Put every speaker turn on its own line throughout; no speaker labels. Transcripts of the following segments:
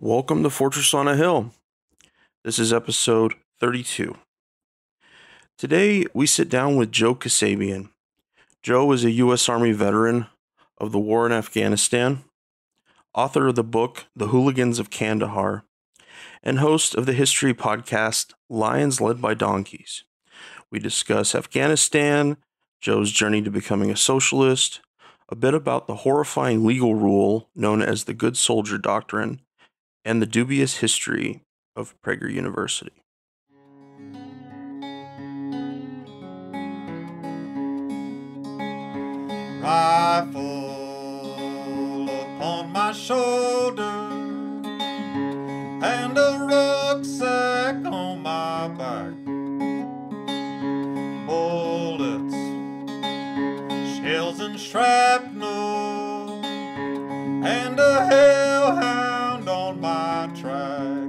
Welcome to Fortress on a Hill. This is episode 32. Today, we sit down with Joe Kassabian. Joe is a U.S. Army veteran of the war in Afghanistan, author of the book The Hooligans of Kandahar, and host of the history podcast Lions Led by Donkeys. We discuss Afghanistan, Joe's journey to becoming a socialist, a bit about the horrifying legal rule known as the Good Soldier Doctrine, and the dubious history of Prager University.
Rifle upon my shoulder and a rucksack on my back. Bullets, shells and shrapnel, and a hellhound on my track.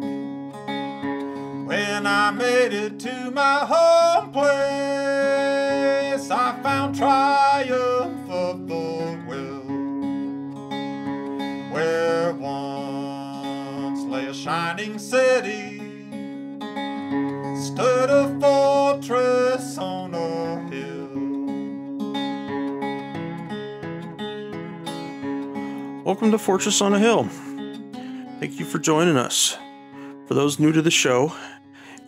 When I made it to my home place, I found triumph of the will. Where once lay a shining city, stood a fortress on a hill.
Welcome to Fortress on a Hill. Thank you for joining us. For those new to the show,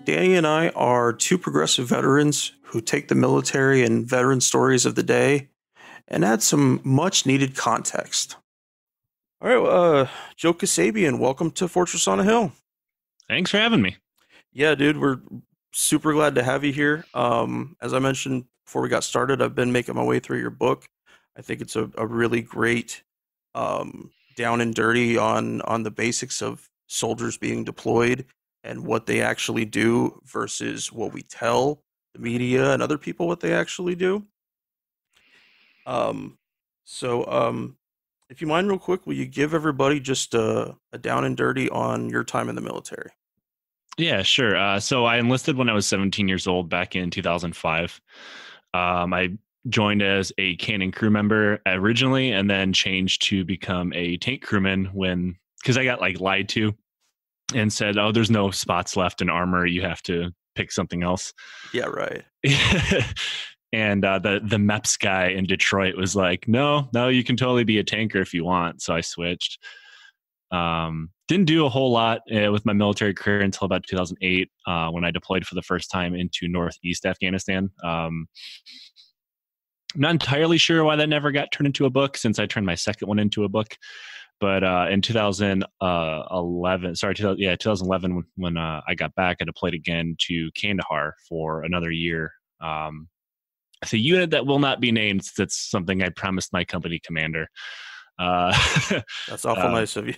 Danny and I are two progressive veterans who take the military and veteran stories of the day and add some much needed context. All right, Joe Kassabian, welcome to Fortress on a Hill.
Thanks for having me.
Yeah, dude, we're super glad to have you here. As I mentioned before we got started, I've been making my way through your book. I think it's a really great down and dirty on the basics of soldiers being deployed and what they actually do versus what we tell the media and other people what they actually do. If you mind real quick, will you give everybody just a down and dirty on your time in the military?
Yeah, sure. So I enlisted when I was 17 years old back in 2005. I joined as a cannon crew member originally and then changed to become a tank crewman because I got lied to and said, oh, there's no spots left in armor. You have to pick something else.
Yeah, right.
And the MEPS guy in Detroit was like, no, you can totally be a tanker if you want. So I switched. Didn't do a whole lot with my military career until about 2008 when I deployed for the first time into Northeast Afghanistan. Not entirely sure why that never got turned into a book since I turned my second one into a book. But in 2011, when I got back, I deployed again to Kandahar for another year. It's a unit that will not be named. That's something I promised my company commander.
That's awful nice of you.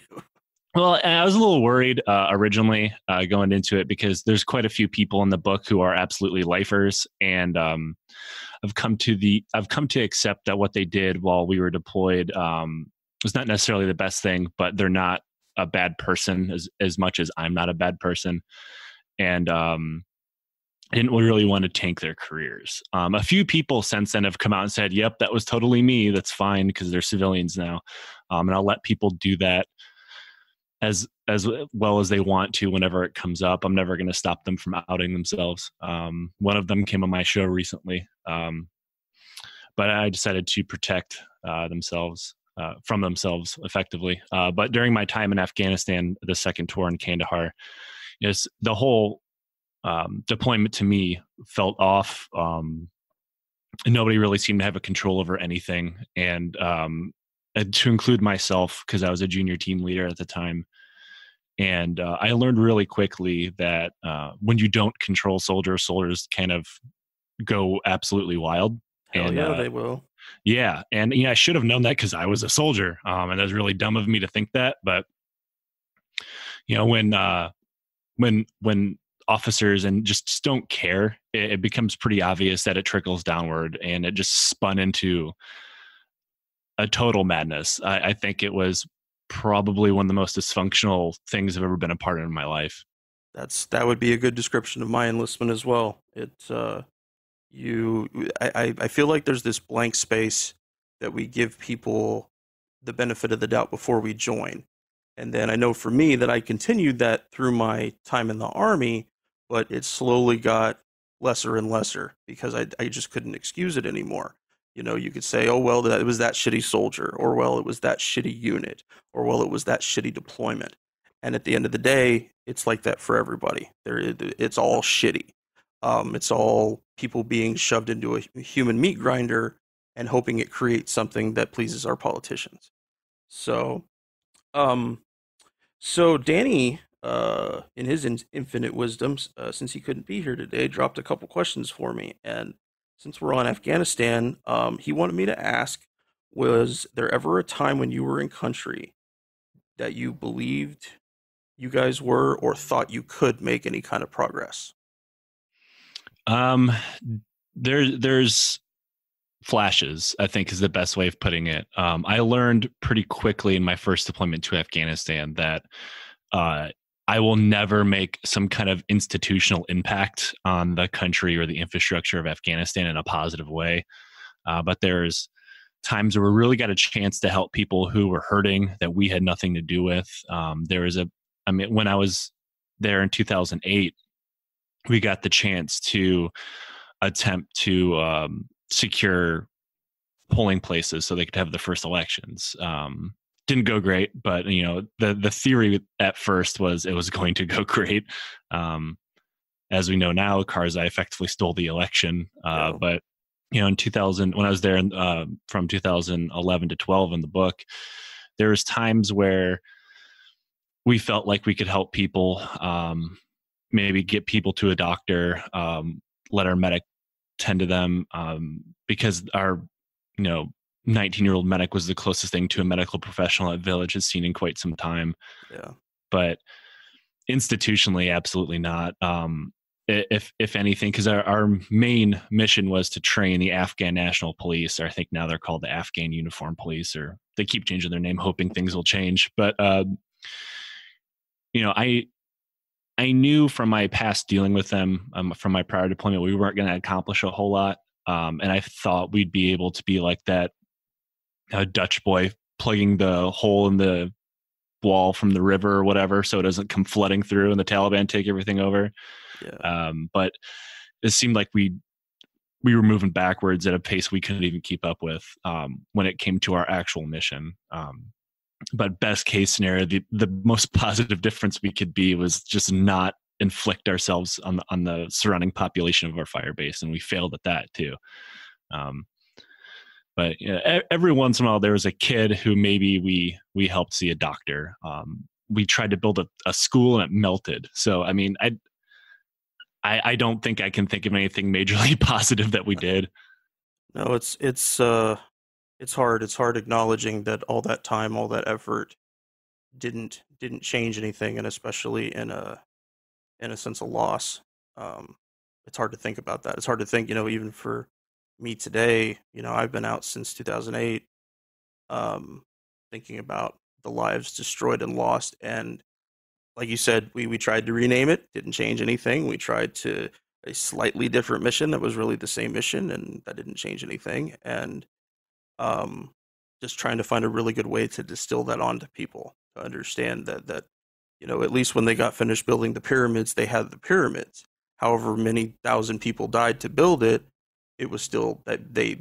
Well, I was a little worried originally going into it because there's quite a few people in the book who are absolutely lifers, and I've come to accept that what they did while we were deployed was not necessarily the best thing, but they're not a bad person as much as I'm not a bad person, and I didn't really want to tank their careers. A few people since then have come out and said, "Yep, that was totally me. That's fine," because they're civilians now, and I'll let people do that as well as they want to whenever it comes up. I'm never going to stop them from outing themselves. One of them came on my show recently, but I decided to protect themselves from themselves effectively. But during my time in Afghanistan, the second tour in Kandahar, the whole deployment to me felt off. And nobody really seemed to have a control over anything. And to include myself, because I was a junior team leader at the time. And I learned really quickly that when you don't control soldiers kind of go absolutely wild.
Hell
and
yeah, they will.
Yeah. And I should have known that because I was a soldier. And that's really dumb of me to think that. But, when officers and just don't care, it becomes pretty obvious that it trickles downward, and it just spun into a total madness. I think it was probably one of the most dysfunctional things I've ever been a part of in my life.
That would be a good description of my enlistment as well. It's I feel like there's this blank space that we give people the benefit of the doubt before we join. And then I know for me that I continued that through my time in the Army, but it slowly got lesser and lesser because I just couldn't excuse it anymore. You could say, oh, well, it was that shitty soldier, or well, it was that shitty unit, or well, it was that shitty deployment. And at the end of the day, it's like that for everybody. It's all shitty. It's all people being shoved into a human meat grinder and hoping it creates something that pleases our politicians. So, um, so Danny, in his infinite wisdom, since he couldn't be here today, dropped a couple questions for me. And since we're on Afghanistan, he wanted me to ask, was there ever a time when you were in country that you believed you guys were or thought you could make any kind of progress?
There's flashes, I think is the best way of putting it. I learned pretty quickly in my first deployment to Afghanistan that I will never make some kind of institutional impact on the country or the infrastructure of Afghanistan in a positive way. But there's times where we really got a chance to help people who were hurting that we had nothing to do with. When I was there in 2008, we got the chance to attempt to secure polling places so they could have the first elections. Didn't go great, but the theory at first was it was going to go great. As we know now, Karzai effectively stole the election. But in 2000, when I was there from 2011 to 12 in the book, there was times where we felt like we could help people, maybe get people to a doctor, let our medic tend to them, because our 19-year-old medic was the closest thing to a medical professional that Village has seen in quite some time.
Yeah.
But institutionally, absolutely not. If anything, because our main mission was to train the Afghan National Police, or I think now they're called the Afghan Uniform Police, or they keep changing their name, hoping things will change. But I knew from my past dealing with them, from my prior deployment, we weren't going to accomplish a whole lot. And I thought we'd be able to be like that Dutch boy plugging the hole in the wall from the river or whatever, so it doesn't come flooding through and the Taliban take everything over.
Yeah.
But it seemed like we were moving backwards at a pace we couldn't even keep up with when it came to our actual mission. But best case scenario, the most positive difference we could be was just not inflict ourselves on the surrounding population of our fire base, and we failed at that too. But every once in a while, there was a kid who maybe we helped see a doctor. We tried to build a school and it melted. So I mean, I don't think I can think of anything majorly positive that we did.
No, it's hard. It's hard acknowledging that all that time, all that effort didn't change anything, and especially in a sense of loss. It's hard to think about that. It's hard to think, even for me today, I've been out since 2008, thinking about the lives destroyed and lost. And like you said, we tried to rename it, didn't change anything. We tried to a slightly different mission that was really the same mission, and that didn't change anything. And just trying to find a really good way to distill that onto people to understand that at least when they got finished building the pyramids, they had the pyramids. However many thousand people died to build it, it was still that the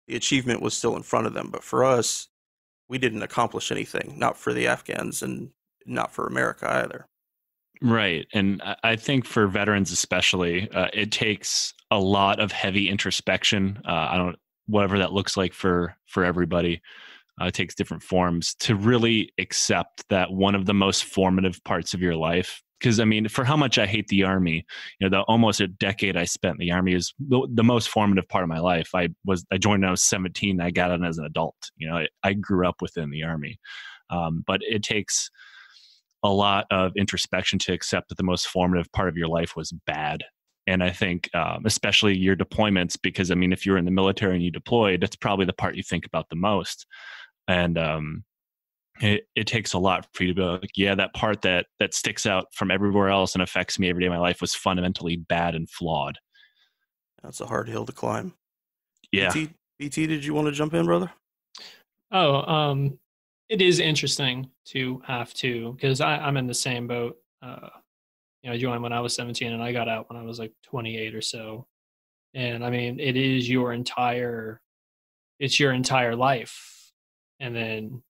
achievement was still in front of them. But for us, we didn't accomplish anything, not for the Afghans and not for America either.
Right. And I think for veterans especially, it takes a lot of heavy introspection. Whatever that looks like for everybody. It takes different forms to really accept that one of the most formative parts of your life. Because I mean, for how much I hate the Army, the almost a decade I spent in the Army is the most formative part of my life. I joined when I was 17. I got in as an adult. I grew up within the Army, but it takes a lot of introspection to accept that the most formative part of your life was bad. And I think, especially your deployments, because I mean, if you're in the military and you deployed, that's probably the part you think about the most. And it takes a lot for you to be like, yeah, that part that sticks out from everywhere else and affects me every day of my life was fundamentally bad and flawed.
That's a hard hill to climb.
Yeah.
BT, did you want to jump in, brother?
Oh, it is interesting to have to, because I'm in the same boat. I joined when I was 17 and I got out when I was like 28 or so. And I mean, it's your entire life. And then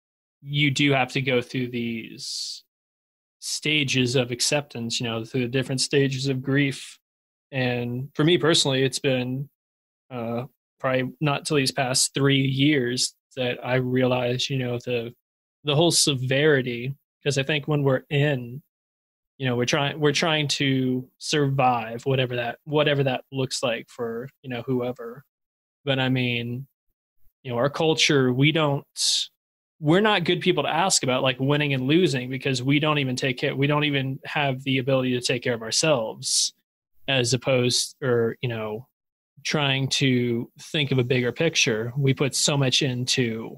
you do have to go through these stages of acceptance, through the different stages of grief. And for me personally, it's been probably not till these past 3 years that I realized, the whole severity. Because I think when we're in, we're trying to survive whatever that looks like for whoever. But I mean, our culture, we're not good people to ask about like winning and losing, because we don't even have the ability to take care of ourselves, as opposed, or trying to think of a bigger picture. We put so much into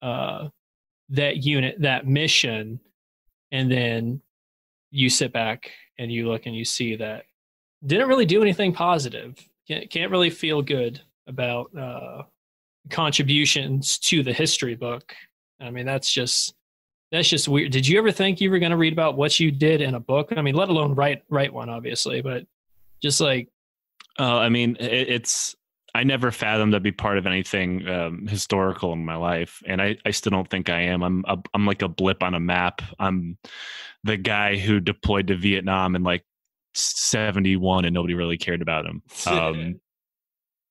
that unit, that mission, and then you sit back and you look and you see that didn't really do anything positive. Can't really feel good about contributions to the history book. I mean, that's just weird. Did you ever think you were going to read about what you did in a book? I mean, let alone write one, obviously, but just like,
I mean, I never fathomed to be part of anything historical in my life, and I still don't think I am. I'm like a blip on a map. I'm the guy who deployed to Vietnam in like 1971, and nobody really cared about him.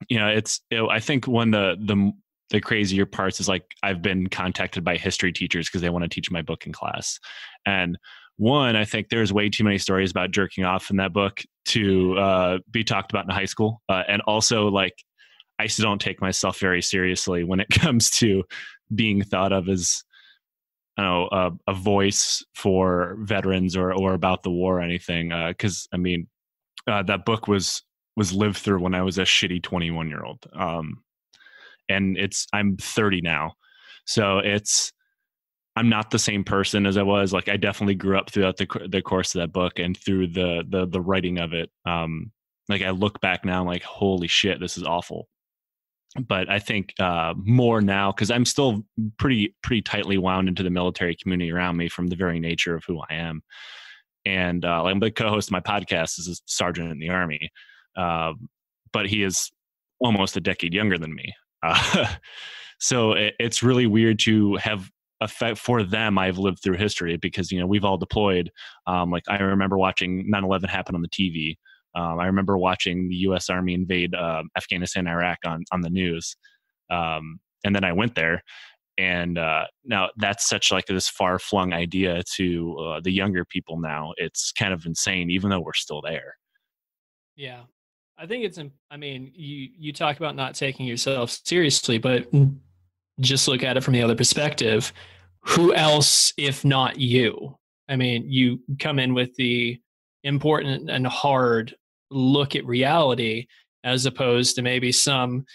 I think one of the crazier parts is like I've been contacted by history teachers because they want to teach my book in class, and one, I think there's way too many stories about jerking off in that book to be talked about in high school. And also, like, I still don't take myself very seriously when it comes to being thought of as, a voice for veterans or about the war or anything. Because, I mean, that book was lived through when I was a shitty 21-year-old. And I'm 30 now. So I'm not the same person as I was. Like, I definitely grew up throughout the course of that book and through the writing of it. Like, I look back now, I'm like, holy shit, this is awful. But I think more now, because I'm still pretty tightly wound into the military community around me from the very nature of who I am. And I'm the co-host of my podcast is a sergeant in the Army, but he is almost a decade younger than me. So it's really weird to have effect for them. I've lived through history because, we've all deployed. Like, I remember watching 9/11 happen on the TV. I remember watching the U.S. Army invade Afghanistan, Iraq on the news. And then I went there, and now that's such like this far flung idea to the younger people now. It's kind of insane, even though we're still there.
Yeah. I think you talk about not taking yourself seriously, but just look at it from the other perspective. Who else, if not you? I mean, you come in with the important and hard look at reality, as opposed to maybe some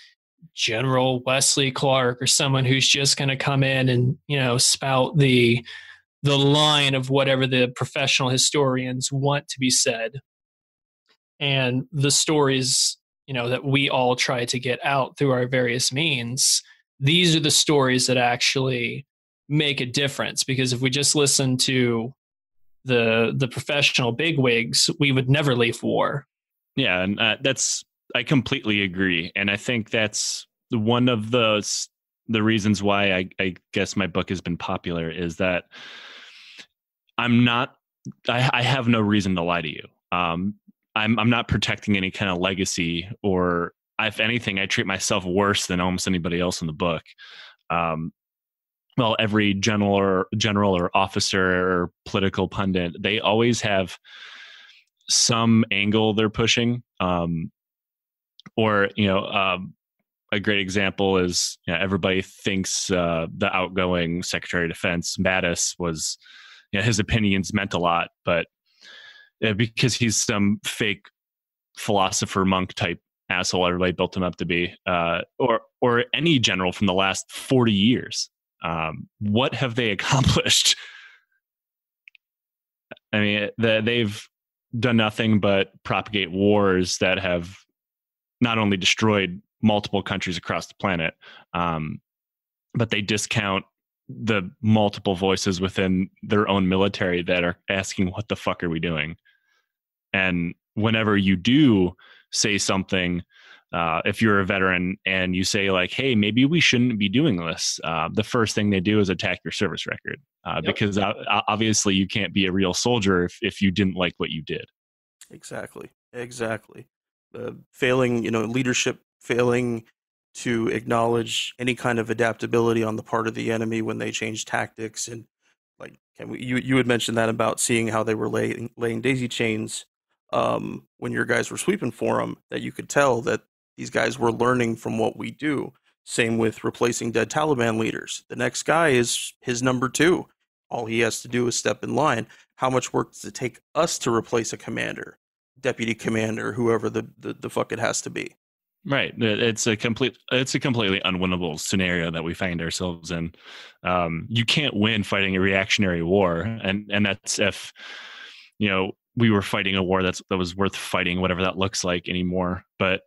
General Wesley Clark or someone who's just going to come in and, spout the line of whatever the professional historians want to be said. And the stories, that we all try to get out through our various means, these are the stories that actually make a difference. Because if we just listen to the professional bigwigs, we would never leave war.
Yeah, and I completely agree. And I think that's one of the reasons why I guess my book has been popular is that I have no reason to lie to you. I'm not protecting any kind of legacy, or if anything, I treat myself worse than almost anybody else in the book. Well, every general or officer or political pundit, they always have some angle they're pushing. A great example is, everybody thinks the outgoing Secretary of Defense, Mattis, was, his opinions meant a lot, but because he's some fake philosopher monk type asshole everybody built him up to be, or any general from the last 40 years. What have they accomplished? I mean, they've done nothing but propagate wars that have not only destroyed multiple countries across the planet, but they discount the multiple voices within their own military that are asking, what the fuck are we doing? And whenever you do say something, if you're a veteran and you say like, hey, maybe we shouldn't be doing this, the first thing they do is attack your service record, because obviously you can't be a real soldier if you didn't like what you did.
Exactly. Failing, leadership, failing to acknowledge any kind of adaptability on the part of the enemy when they change tactics. And like, you had mentioned that about seeing how they were laying daisy chains when your guys were sweeping for them, that you could tell that these guys were learning from what we do. Same with replacing dead Taliban leaders. The next guy is his number 2. All he has to do is step in line. How much work does it take us to replace a commander, deputy commander, whoever the fuck it has to be?
Right. It's a completely unwinnable scenario that we find ourselves in. You can't win fighting a reactionary war. And that's if, we were fighting a war that was worth fighting, whatever that looks like anymore. But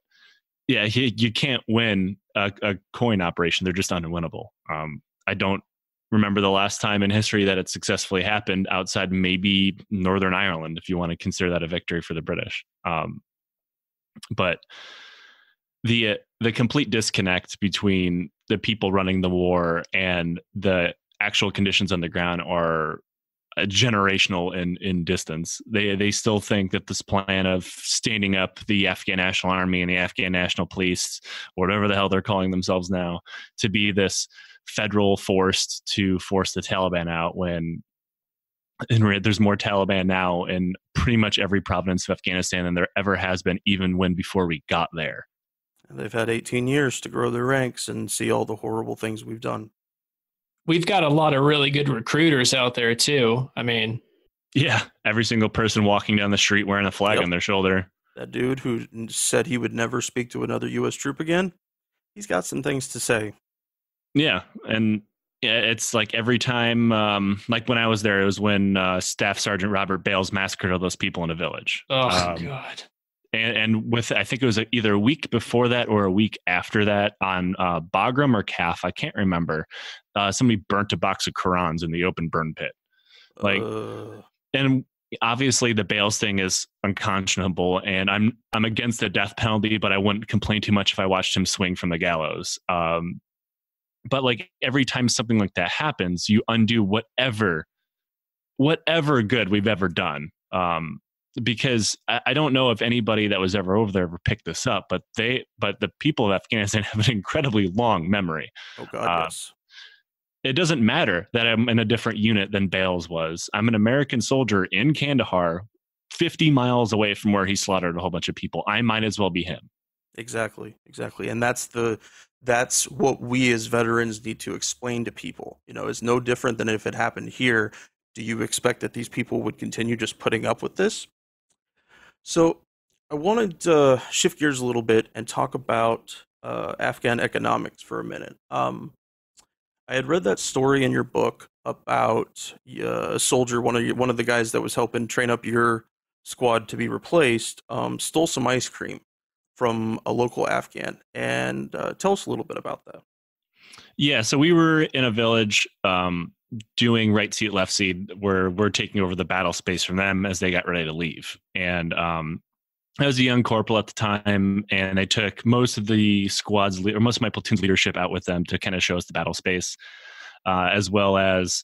yeah, you can't win a coin operation. They're just unwinnable. I don't remember the last time in history that it successfully happened outside maybe Northern Ireland, if you want to consider that a victory for the British. But the complete disconnect between the people running the war and the actual conditions on the ground are generational in distance. They still think that this plan of standing up the Afghan National Army and the Afghan National Police, whatever the hell they're calling themselves now, to be this federal force to force the Taliban out, when there's more Taliban now in pretty much every province of Afghanistan than there ever has been, even before we got there.
And they've had 18 years to grow their ranks and see all the horrible things we've done.
We've got a lot of really good recruiters out there too. I mean,
yeah, every single person walking down the street wearing a flag on their shoulder.
That dude who said he would never speak to another U.S. troop again, he's got some things to say.
Yeah, and it's like every time, like when I was there, it was when Staff Sergeant Robert Bales massacred all those people in a village.
Oh, God.
And with, I think it was either a week before that or a week after that on Bagram or Calf, I can't remember. Somebody burnt a box of Qurans in the open burn pit. And obviously the Bales thing is unconscionable, and I'm against the death penalty, but I wouldn't complain too much if I watched him swing from the gallows. But like every time something like that happens, you undo whatever good we've ever done. Because I don't know if anybody that was ever over there ever picked this up, but the people of Afghanistan have an incredibly long memory.
Oh God, yes.
It doesn't matter that I'm in a different unit than Bales was. I'm an American soldier in Kandahar, 50 miles away from where he slaughtered a whole bunch of people. I might as well be him.
Exactly. And that's what we as veterans need to explain to people. It's no different than if it happened here. Do you expect that these people would continue just putting up with this? So I wanted to shift gears a little bit and talk about Afghan economics for a minute. I had read that story in your book about a soldier, one of the guys that was helping train up your squad to be replaced, stole some ice cream from a local Afghan. And tell us a little bit about that.
Yeah, so we were in a village doing right seat, left seat, where we're taking over the battle space from them as they got ready to leave. And I was a young corporal at the time, and I took most of the squad's or most of my platoon's leadership out with them to kind of show us the battle space, as well as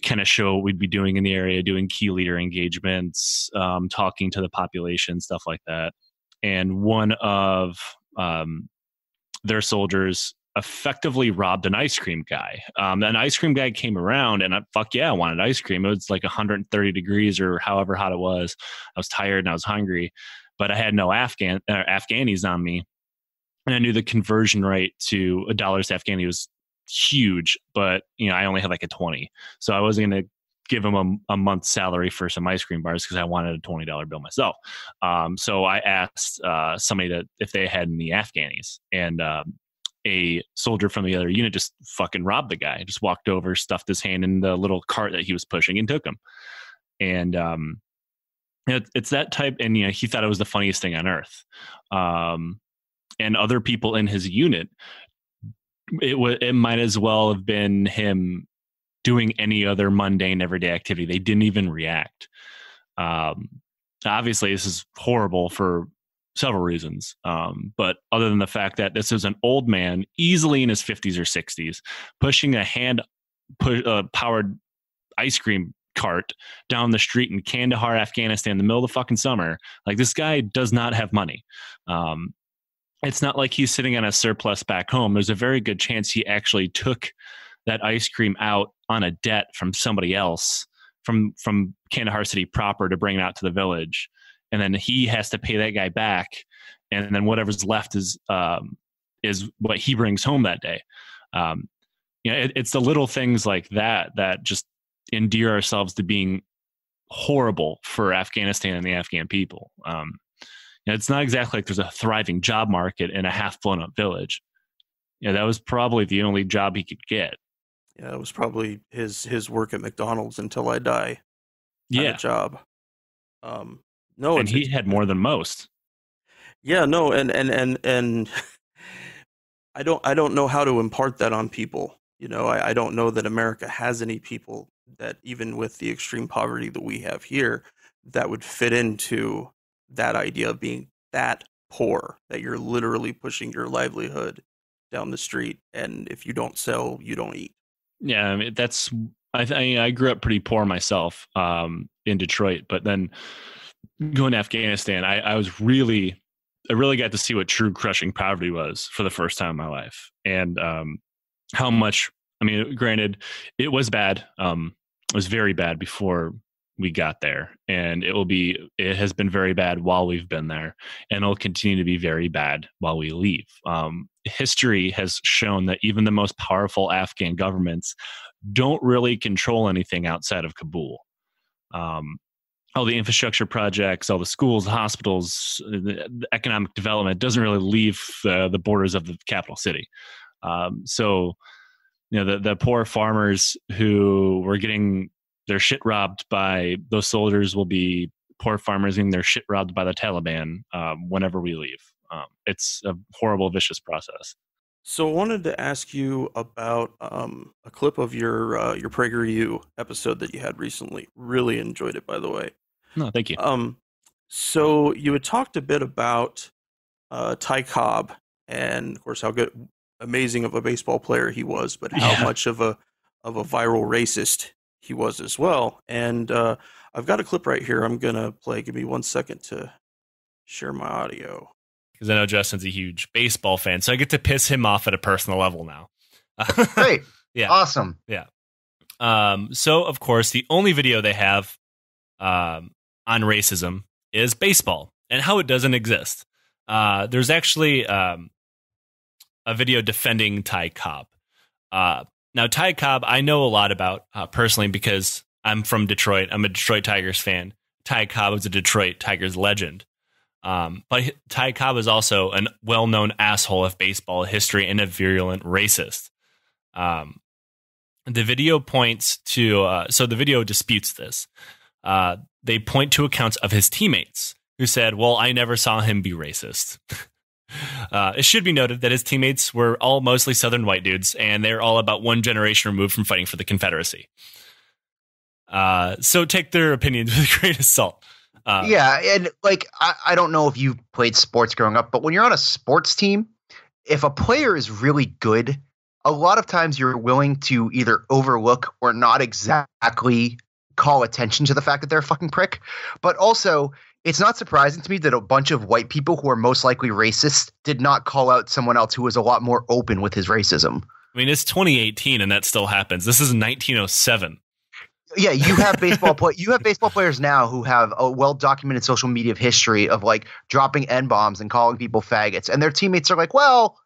kind of show what we'd be doing in the area, doing key leader engagements, talking to the population, stuff like that. And one of their soldiers effectively robbed an ice cream guy. An ice cream guy came around, and I wanted ice cream. It was like 130 degrees or however hot it was. I was tired and I was hungry, but I had no Afghanis on me. And I knew the conversion rate to $1 to Afghani was huge, but I only had like a 20. So I wasn't going to give him a month's salary for some ice cream bars because I wanted a $20 bill myself. So I asked somebody that if they had any Afghanis, and a soldier from the other unit just fucking robbed the guy. Just walked over, stuffed his hand in the little cart that he was pushing, and took him. And it's that type. And he thought it was the funniest thing on earth. And other people in his unit, it might as well have been him doing any other mundane everyday activity. They didn't even react. Obviously, this is horrible for several reasons. But other than the fact that this is an old man, easily in his 50s or 60s, pushing a powered ice cream cart down the street in Kandahar, Afghanistan, in the middle of the fucking summer. Like, this guy does not have money. It's not like he's sitting on a surplus back home. There's a very good chance he actually took that ice cream out on a debt from somebody else, from Kandahar city proper, to bring it out to the village. And then he has to pay that guy back. And then whatever's left is what he brings home that day. It's the little things like that just endear ourselves to being horrible for Afghanistan and the Afghan people. It's not exactly like there's a thriving job market in a half blown up village. That was probably the only job he could get.
Yeah, it was probably his work at McDonald's until I die. Job. No,
and he had more than most.
Yeah, no, and I don't know how to impart that on people. I don't know that America has any people that, even with the extreme poverty that we have here, that would fit into that idea of being that poor, that you're literally pushing your livelihood down the street, and if you don't sell, you don't eat.
Yeah, I mean, I grew up pretty poor myself in Detroit, but then going to Afghanistan, I really got to see what true crushing poverty was for the first time in my life, and how much. I mean, granted, it was bad. It was very bad before we got there, and it has been very bad while we've been there, and it'll continue to be very bad while we leave. History has shown that even the most powerful Afghan governments don't really control anything outside of Kabul. All the infrastructure projects, all the schools, hospitals, the economic development doesn't really leave the borders of the capital city. So, the poor farmers who were getting their shit robbed by those soldiers will be poor farmers getting their shit robbed by the Taliban whenever we leave. It's a horrible, vicious process.
So I wanted to ask you about a clip of your PragerU episode that you had recently. Really enjoyed it, by the way.
No, thank you.
So you had talked a bit about Ty Cobb, and of course how amazing of a baseball player he was, but how much of a viral racist he was as well. And I've got a clip right here I'm gonna play. Give me 1 second to share my audio.
Because I know Justin's a huge baseball fan, so I get to piss him off at a personal level now.
Great.
Yeah.
Awesome.
Yeah. So, of course, the only video they have on racism is baseball and how it doesn't exist. There's actually a video defending Ty Cobb. Now, Ty Cobb, I know a lot about personally because I'm from Detroit. I'm a Detroit Tigers fan. Ty Cobb is a Detroit Tigers legend. But Ty Cobb is also a well-known asshole of baseball history and a virulent racist. The video points to, so the video disputes this. They point to accounts of his teammates who said, well, I never saw him be racist. It should be noted that his teammates were all mostly Southern white dudes, and they're all about one generation removed from fighting for the Confederacy. So take their opinions with a grain of salt.
Yeah, and I don't know if you played sports growing up, but when you're on a sports team, if a player is really good, a lot of times you're willing to either overlook or not exactly call attention to the fact that they're a fucking prick. But also, it's not surprising to me that a bunch of white people who are most likely racist did not call out someone else who was a lot more open with his racism.
I mean, it's 2018 and that still happens. This is 1907.
Yeah, you have baseball players now who have a well-documented social media history of dropping N-bombs and calling people faggots, and their teammates are like, "Well,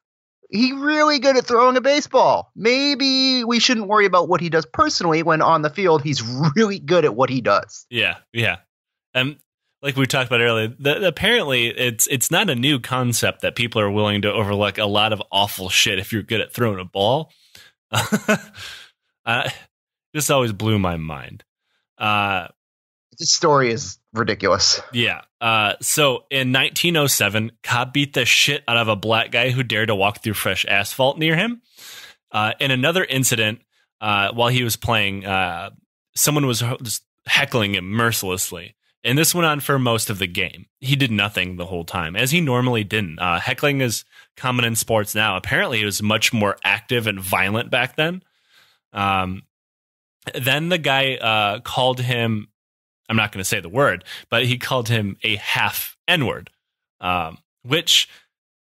he's really good at throwing a baseball. Maybe we shouldn't worry about what he does personally when on the field he's really good at what he does."
Yeah, yeah. Like we talked about earlier, apparently it's not a new concept that people are willing to overlook a lot of awful shit if you're good at throwing a ball. This always blew my mind.
This story is ridiculous.
Yeah. So in 1907, Cobb beat the shit out of a black guy who dared to walk through fresh asphalt near him. In another incident, while he was playing, someone was just heckling him mercilessly. And this went on for most of the game. He did nothing the whole time, as he normally didn't. Heckling is common in sports now. Apparently, he was much more active and violent back then. Then the guy called him, I'm not going to say the word, but he called him a half N-word, which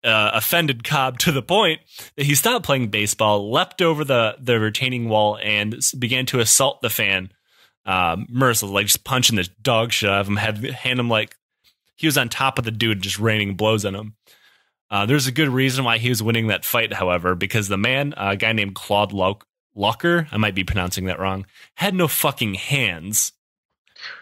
offended Cobb to the point that he stopped playing baseball, leapt over the retaining wall, and began to assault the fan mercilessly, like just punching the dog shit out of him, hand him like he was on top of the dude, just raining blows on him. There's a good reason why he was winning that fight, however, because the man, a guy named Claude Locker, I might be pronouncing that wrong, had no fucking hands.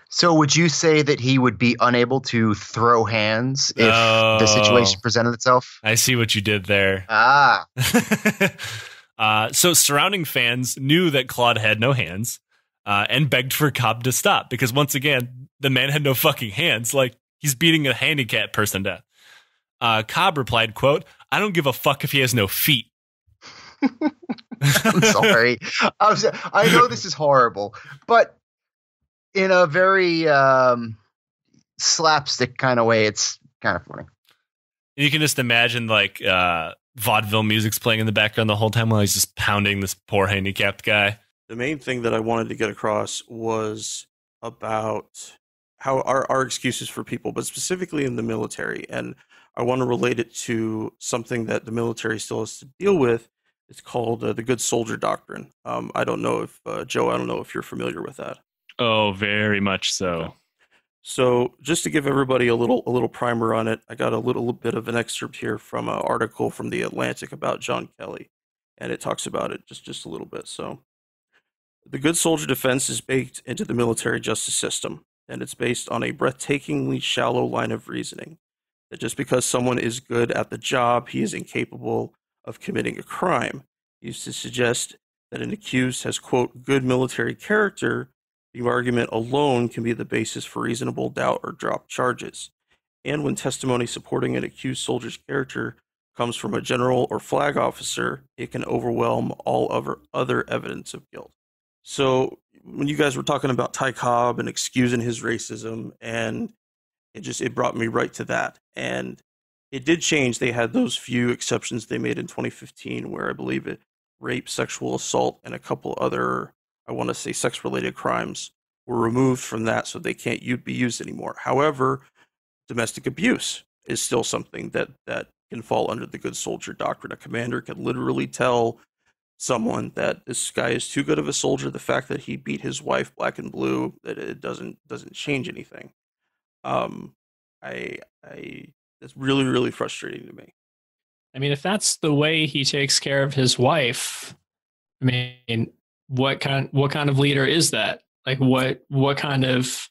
So would you say that he would be unable to throw hands if the situation presented itself?
I see what you did there.
Ah.
So surrounding fans knew that Claude had no hands and begged for Cobb to stop because, once again, the man had no fucking hands. Like, he's beating a handicapped person to death. Cobb replied, quote, "I don't give a fuck if he has no feet."
I'm sorry. I know this is horrible, but in a very slapstick kind of way, it's kind of funny.
You can just imagine like vaudeville music's playing in the background the whole time while he's just pounding this poor handicapped guy.
The main thing that I wanted to get across was about how our excuses for people, but specifically in the military. And I want to relate it to something that the military still has to deal with. It's called the good soldier doctrine. I don't know if, Joe, I don't know if you're familiar with that.
Oh, very much so.
Okay. So just to give everybody a little primer on it, I got a little bit of an excerpt here from an article from The Atlantic about John Kelly, and it talks about it just a little bit. So the good soldier defense is baked into the military justice system, and it's based on a breathtakingly shallow line of reasoning that just because someone is good at the job, he is incapable of committing a crime. He used to suggest that an accused has, quote, good military character. The argument alone can be the basis for reasonable doubt or drop charges. And when testimony supporting an accused soldier's character comes from a general or flag officer, it can overwhelm all other evidence of guilt. So when you guys were talking about Ty Cobb and excusing his racism, and it brought me right to that. And it did change. They had those few exceptions they made in 2015 where I believe rape, sexual assault, and a couple other, I want to say, sex-related crimes were removed from that, so they can't be used anymore. However, domestic abuse is still something that can fall under the good soldier doctrine. A commander can literally tell someone that this guy is too good of a soldier. The fact that he beat his wife black and blue, that it doesn't change anything. It's really, really frustrating to me.
I mean, if that's the way he takes care of his wife, I mean, what kind of leader is that? Like, what kind of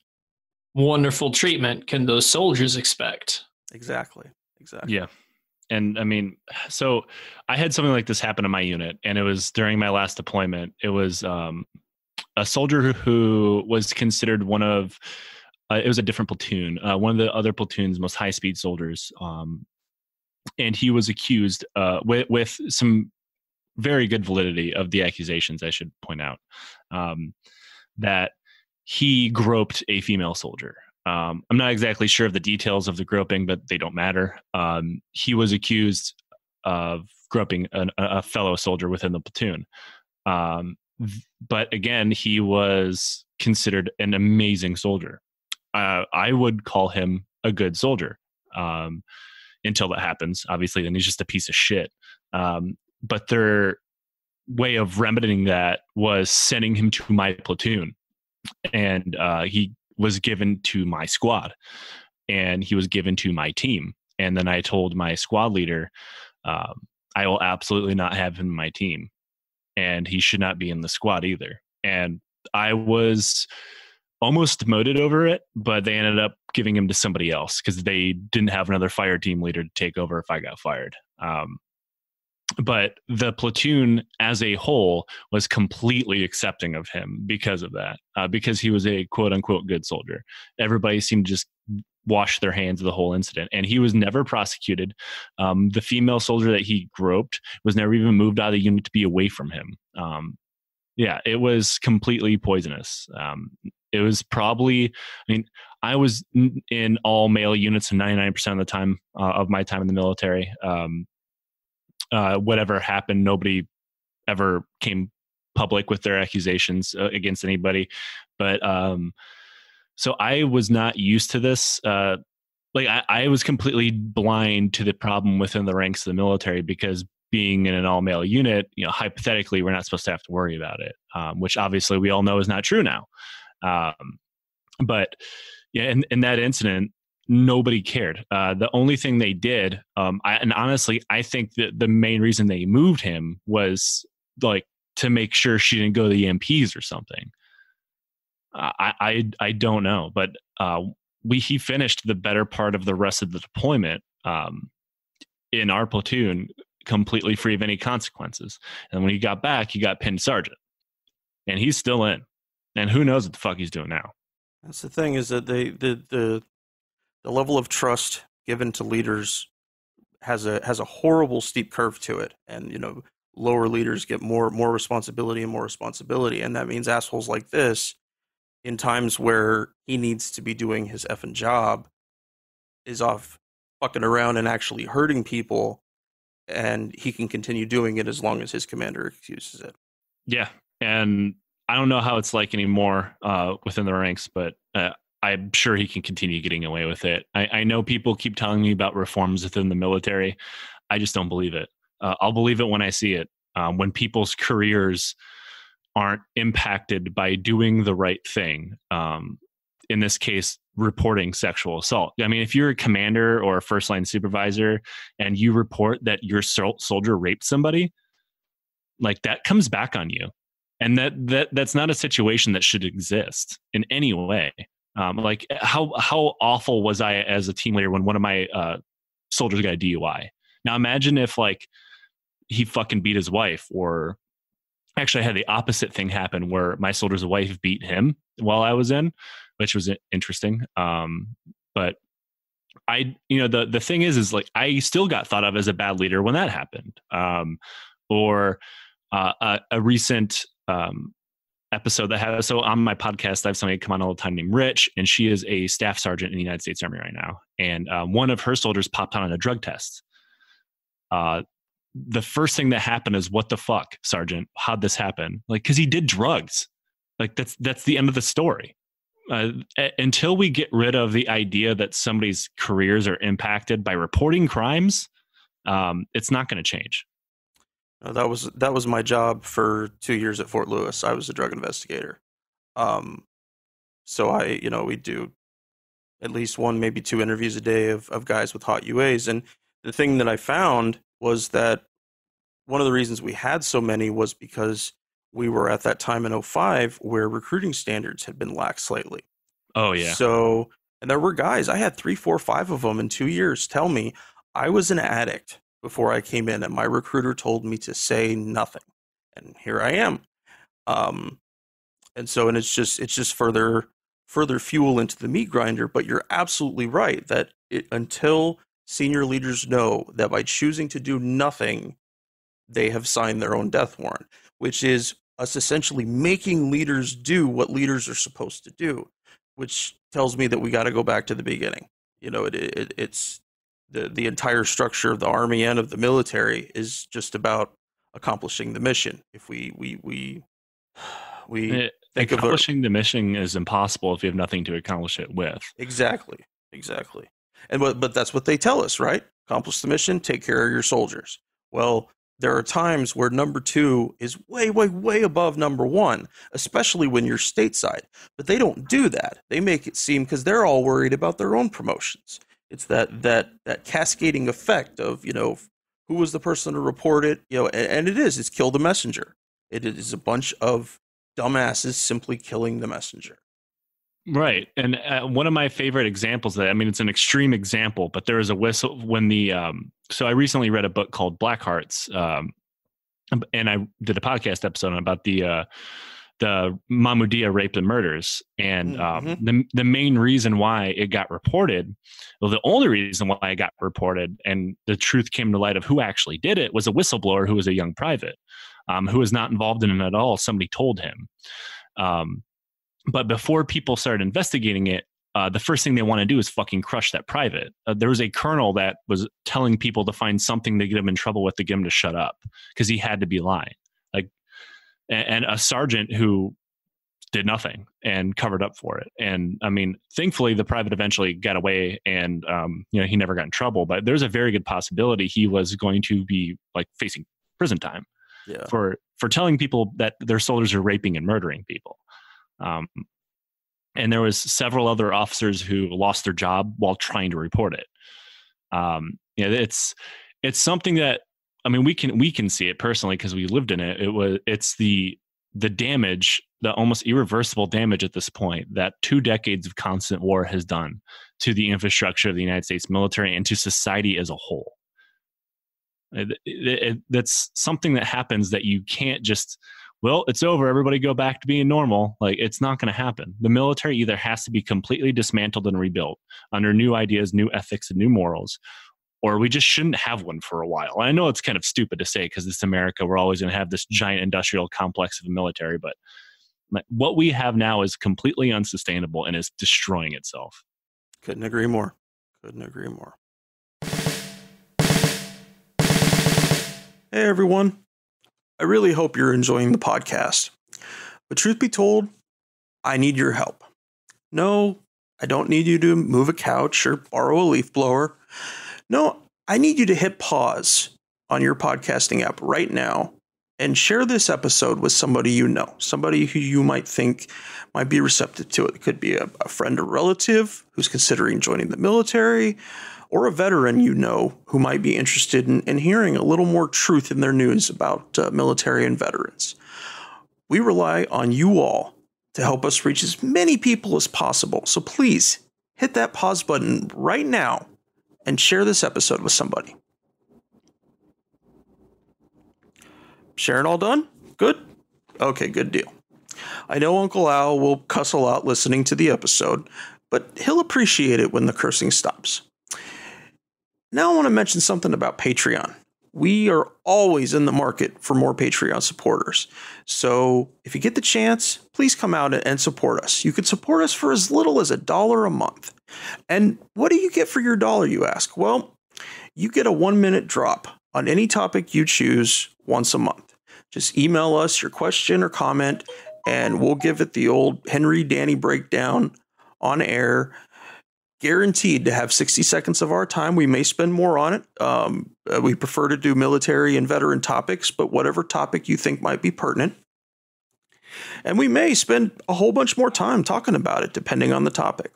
wonderful treatment can those soldiers expect?
Exactly.
Yeah. And I mean, so I had something like this happen in my unit, and it was during my last deployment. It was a soldier who was considered one of, it was a different platoon, one of the other platoon's most high-speed soldiers. And he was accused with some very good validity of the accusations, I should point out, that he groped a female soldier. I'm not exactly sure of the details of the groping, but they don't matter. He was accused of groping a fellow soldier within the platoon. But again, he was considered an amazing soldier. I would call him a good soldier until that happens. Obviously, then he's just a piece of shit. But their way of remedying that was sending him to my platoon. And he was given to my squad, and he was given to my team. And then I told my squad leader, I will absolutely not have him in my team, and he should not be in the squad either. And I was almost demoted over it, but they ended up giving him to somebody else because they didn't have another fire team leader to take over if I got fired. But the platoon as a whole was completely accepting of him because of that, because he was a quote unquote good soldier. Everybody seemed to just wash their hands of the whole incident, and he was never prosecuted. The female soldier that he groped was never even moved out of the unit to be away from him. Yeah, it was completely poisonous. It was probably, I mean, I was in all male units 99% of the time of my time in the military. Whatever happened, nobody ever came public with their accusations against anybody. But so I was not used to this. I was completely blind to the problem within the ranks of the military, because being in an all male unit, hypothetically, we're not supposed to have to worry about it, which obviously we all know is not true now. But yeah, in that incident, nobody cared. The only thing they did, and honestly, I think that the main reason they moved him was like to make sure she didn't go to the EMPs or something. I don't know, but he finished the better part of the rest of the deployment in our platoon completely free of any consequences. And when he got back, he got pinned sergeant, and he's still in. And who knows what the fuck he's doing now?
That's the thing, is that the level of trust given to leaders has a horrible steep curve to it, and lower leaders get more responsibility and more responsibility, and that means assholes like this, in times where he needs to be doing his effing job, is off fucking around and actually hurting people, and he can continue doing it as long as his commander excuses it.
Yeah, and I don't know how it's like anymore within the ranks, but I'm sure he can continue getting away with it. I know people keep telling me about reforms within the military. I just don't believe it. I'll believe it when I see it. When people's careers aren't impacted by doing the right thing. In this case, reporting sexual assault. I mean, if you're a commander or a first line supervisor and you report that your soldier raped somebody, like that comes back on you. And that's not a situation that should exist in any way. Like how awful was I as a team leader when one of my soldiers got a DUI? Now imagine if like he fucking beat his wife, or actually I had the opposite thing happen where my soldier's wife beat him while I was in, which was interesting. But the thing is like I still got thought of as a bad leader when that happened. Or a recent episode that had, so on my podcast, I have somebody come on all the time named Rich, and she is a staff sergeant in the United States Army right now. And one of her soldiers popped on a drug test. The first thing that happened is, what the fuck, Sergeant? How'd this happen? Like, because he did drugs. Like that's the end of the story. Until we get rid of the idea that somebody's careers are impacted by reporting crimes, it's not going to change.
That was my job for 2 years at Fort Lewis. I was a drug investigator. So we do at least one, maybe two interviews a day of guys with hot UAs. And the thing that I found was that one of the reasons we had so many was because we were at that time in 2005 where recruiting standards had been lax slightly.
Oh yeah.
So, and there were guys, I had 3, 4, 5 of them in 2 years tell me I was an addict before I came in, and my recruiter told me to say nothing, and here I am. And it's just further fuel into the meat grinder. But you're absolutely right that until senior leaders know that by choosing to do nothing, they have signed their own death warrant, which is us essentially making leaders do what leaders are supposed to do, which tells me that we got to go back to the beginning. It's the entire structure of the Army and of the military is just about accomplishing the mission. If we think
accomplishing the mission is impossible if you have nothing to accomplish it with.
Exactly. And but that's what they tell us, right? Accomplish the mission, take care of your soldiers. Well, there are times where number 2 is way, way, way above number 1, especially when you're stateside. But they don't do that. They make it seem, because they're all worried about their own promotions. It's that cascading effect of, who was the person to report it, and it's kill the messenger. It is a bunch of dumbasses simply killing the messenger.
Right. And one of my favorite examples of that, I mean, it's an extreme example, but there was a whistle when so I recently read a book called Black Hearts, and I did a podcast episode about the the Mahmoudiya rape and murders. And the main reason why it got reported, well, the only reason why it got reported and the truth came to light of who actually did it, was a whistleblower who was a young private, who was not involved in it at all. Somebody told him. But before people started investigating it, the first thing they want to do is fucking crush that private. There was a colonel that was telling people to find something to get him in trouble with, to get him to shut up, because he had to be lying. Like, and a sergeant who did nothing and covered up for it. And I mean, thankfully, the private eventually got away, and he never got in trouble. But there's a very good possibility he was going to be like facing prison time for telling people that their soldiers are raping and murdering people. And there was several other officers who lost their job while trying to report it. It's something that, I mean, we can see it personally because we lived in it. It's the damage, the almost irreversible damage at this point that 2 decades of constant war has done to the infrastructure of the United States military and to society as a whole. That's something that happens that you can't just, well, it's over, everybody go back to being normal. Like, it's not going to happen. The military either has to be completely dismantled and rebuilt under new ideas, new ethics, and new morals, or we just shouldn't have one for a while. I know it's kind of stupid to say because it's America. We're always going to have this giant industrial complex of a military, but what we have now is completely unsustainable and is destroying itself.
Couldn't agree more. Hey, everyone. I really hope you're enjoying the podcast. But truth be told, I need your help. No, I don't need you to move a couch or borrow a leaf blower. No, I need you to hit pause on your podcasting app right now and share this episode with somebody you know, somebody who you might think might be receptive to it. It could be a friend or relative who's considering joining the military, or a veteran you know who might be interested in hearing a little more truth in their news about military and veterans. We rely on you all to help us reach as many people as possible. So please hit that pause button right now and share this episode with somebody. Sharing all done? Good? Okay, good deal. I know Uncle Al will cuss a lot listening to the episode, but he'll appreciate it when the cursing stops. Now I want to mention something about Patreon. We are always in the market for more Patreon supporters. So if you get the chance, please come out and support us. You could support us for as little as $1 a month. And what do you get for your dollar, you ask? Well, you get a 1-minute drop on any topic you choose once a month. Just email us your question or comment, and we'll give it the old Henry Danny breakdown on air. Guaranteed to have 60 seconds of our time. We may spend more on it. We prefer to do military and veteran topics, but whatever topic you think might be pertinent. And we may spend a whole bunch more time talking about it, depending on the topic.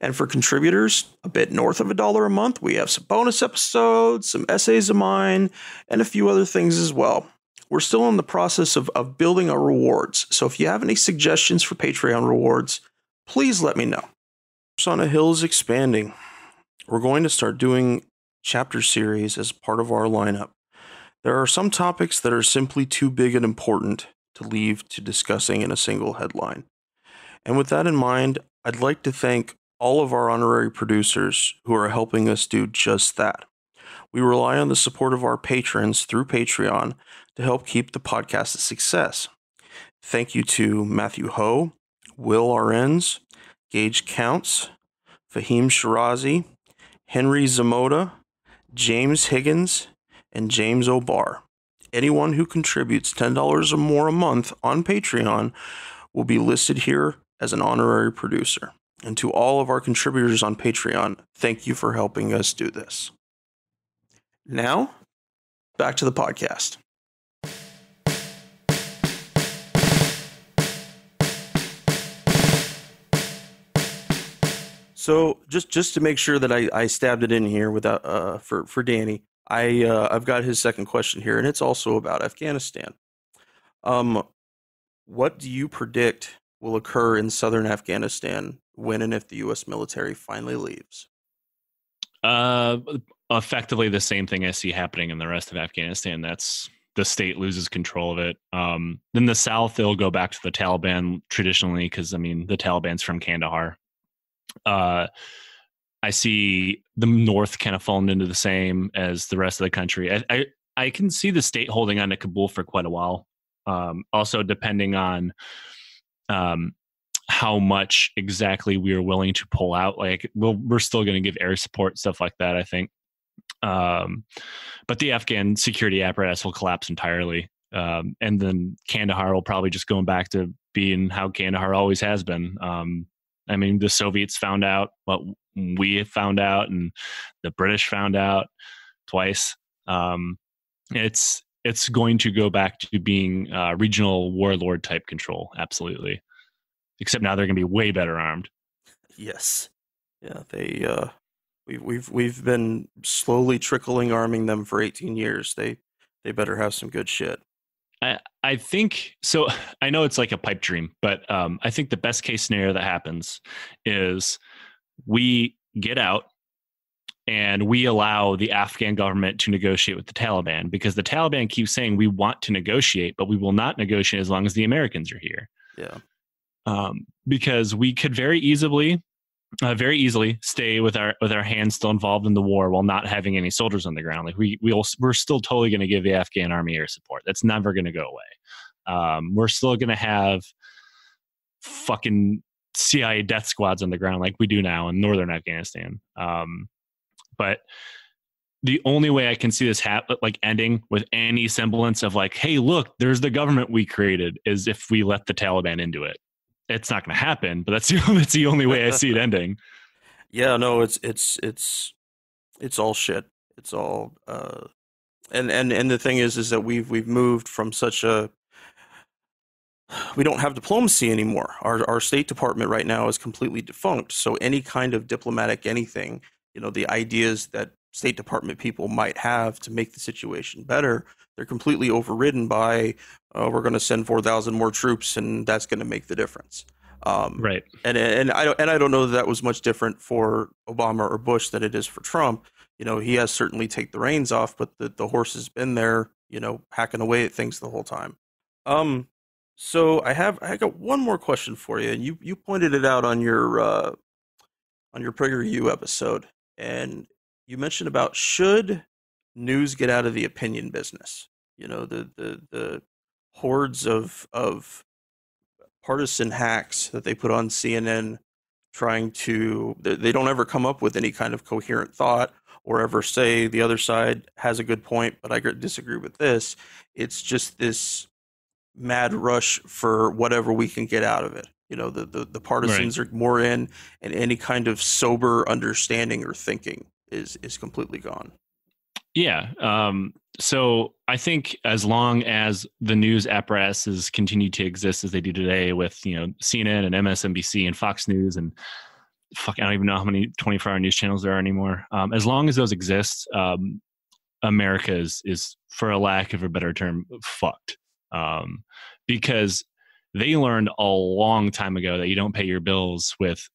And for contributors, a bit north of $1 a month, we have some bonus episodes, some essays of mine, and a few other things as well. We're still in the process of building our rewards. So if you have any suggestions for Patreon rewards, please let me know. On a Hill is expanding. We're going to start doing chapter series as part of our lineup. There are some topics that are simply too big and important to leave to discussing in a single headline. And with that in mind, I'd like to thank all of our honorary producers who are helping us do just that. We rely on the support of our patrons through Patreon to help keep the podcast a success. Thank you to Matthew Ho, Will Arens, Gage Counts, Fahim Shirazi, Henry Zamoda, James Higgins, and James O'Barr. Anyone who contributes $10 or more a month on Patreon will be listed here as an honorary producer. And to all of our contributors on Patreon, thank you for helping us do this. Now, back to the podcast. So just to make sure that I stabbed it in here without for Danny, I've got his second question here, and it's also about Afghanistan. What do you predict will occur in southern Afghanistan when and if the U.S. military finally leaves?
Effectively the same thing I see happening in the rest of Afghanistan. That's the state loses control of it. Then the South, it'll go back to the Taliban traditionally, because I mean the Taliban's from Kandahar. I see the North kind of falling into the same as the rest of the country. I can see the state holding on to Kabul for quite a while. Also, depending on how much exactly we are willing to pull out. Like, we're still going to give air support, stuff like that, I think. But the Afghan security apparatus will collapse entirely. And then Kandahar will probably just go back to being how Kandahar always has been. I mean, the Soviets found out what we found out, and the British found out twice. It's going to go back to being regional warlord type control, absolutely. Except now they're going to be way better armed.
Yes, yeah. We've been slowly trickling arming them for 18 years. They better have some good shit.
I think so. I know it's like a pipe dream, but I think the best case scenario that happens is we get out and we allow the Afghan government to negotiate with the Taliban, because the Taliban keeps saying we want to negotiate, but we will not negotiate as long as the Americans are here.
Yeah.
Because we could very easily stay with our hands still involved in the war while not having any soldiers on the ground. Like we're still totally going to give the Afghan army air support. That's never going to go away. We're still going to have fucking CIA death squads on the ground like we do now in northern Afghanistan. But the only way I can see this ending with any semblance of like, hey, look, there's the government we created, is if we let the Taliban into it. It's not going to happen, but that's the only way I see it ending.
Yeah, no, it's all shit. It's all and the thing is that we've moved from such a, we don't have diplomacy anymore. Our State Department right now is completely defunct. So any kind of diplomatic anything, the ideas that State Department people might have to make the situation better, they're completely overridden by we're going to send 4,000 more troops and that's going to make the difference.
Right.
And I don't know that was much different for Obama or Bush than it is for Trump. He has certainly taken the reins off, but the horse has been there, hacking away at things the whole time. So I got one more question for you, and you pointed it out on your PragerU episode, and you mentioned about, should news get out of the opinion business? The hordes of partisan hacks that they put on CNN, trying to, they don't ever come up with any kind of coherent thought or ever say the other side has a good point, but I disagree with this. It's just this mad rush for whatever we can get out of it. The partisans are more in, and any kind of sober understanding or thinking is completely gone.
Yeah. So I think as long as the news apparatuses continue to exist as they do today with, CNN and MSNBC and Fox News and I don't even know how many 24-hour news channels there are anymore. As long as those exist, America is, for a lack of a better term, fucked. Because they learned a long time ago that you don't pay your bills with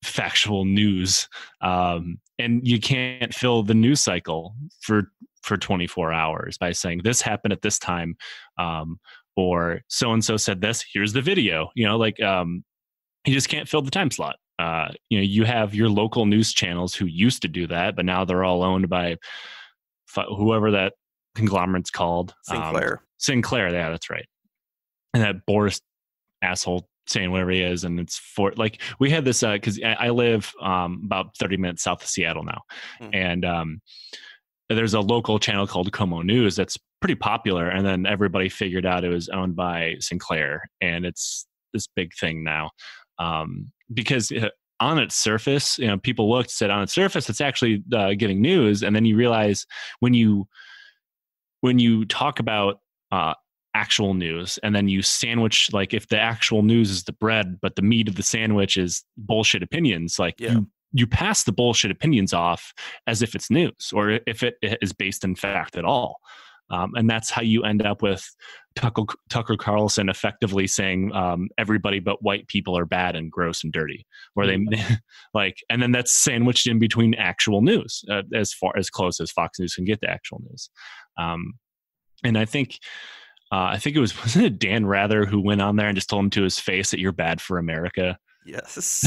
factual news. And you can't fill the news cycle for 24 hours by saying this happened at this time, or so-and-so said this, here's the video. You just can't fill the time slot. You have your local news channels who used to do that, but now they're all owned by whoever that conglomerate's called. Sinclair, yeah, that's right. And that Boris asshole saying whatever he is, and it's for, like, we had this because I live about 30 minutes south of Seattle now, and there's a local channel called Como News that's pretty popular, and then everybody figured out it was owned by Sinclair, and it's this big thing now, because on its surface, people said on its surface it's actually giving news, and then you realize when you talk about actual news, and then you sandwich, like, if the actual news is the bread but the meat of the sandwich is bullshit opinions, you pass the bullshit opinions off as if it's news, or if it is based in fact at all, and that's how you end up with Tucker Carlson effectively saying everybody but white people are bad and gross and dirty, where they and then that's sandwiched in between actual news, as far as close as Fox News can get to actual news. And I think it wasn't it Dan Rather who went on there and just told him to his face that you're bad for America.
Yes.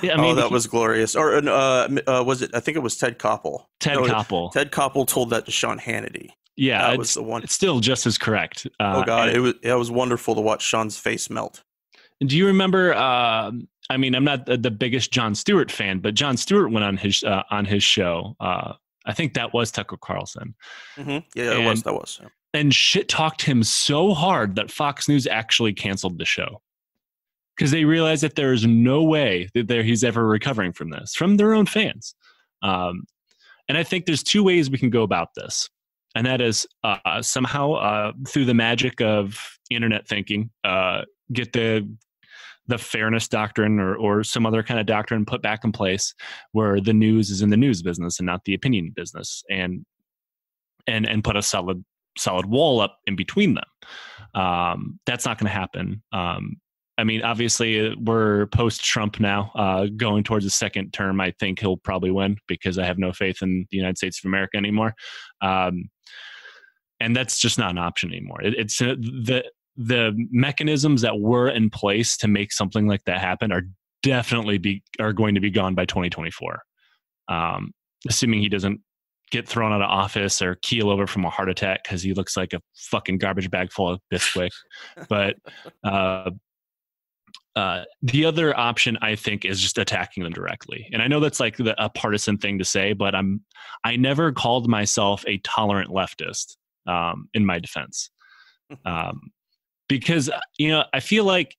Yeah, I mean,
that was glorious. Or was it? I think it was Ted Koppel.
Koppel.
Ted Koppel told that to Sean Hannity.
Yeah,
that was the one.
It's still just as correct.
Oh God, it was wonderful to watch Sean's face melt.
Do you remember? I mean, I'm not the biggest Jon Stewart fan, but Jon Stewart went on his show. I think that was Tucker Carlson.
Mm-hmm. Yeah, that was. Yeah.
And shit talked him so hard that Fox News actually canceled the show because they realized that there is no way that he's ever recovering from this, from their own fans. And I think there's two ways we can go about this. And that is somehow through the magic of internet thinking, get the fairness doctrine or some other kind of doctrine put back in place where the news is in the news business and not the opinion business, and put a solid wall up in between them. That's not going to happen. I mean, obviously, we're post-Trump now, going towards a second term. I think he'll probably win because I have no faith in the United States of America anymore. And that's just not an option anymore. It's the mechanisms that were in place to make something like that happen are definitely going to be gone by 2024. Assuming he doesn't get thrown out of office or keel over from a heart attack because he looks like a fucking garbage bag full of Bisquick. But the other option, I think, is just attacking them directly. And I know that's like a partisan thing to say, but I never called myself a tolerant leftist in my defense. Because, I feel like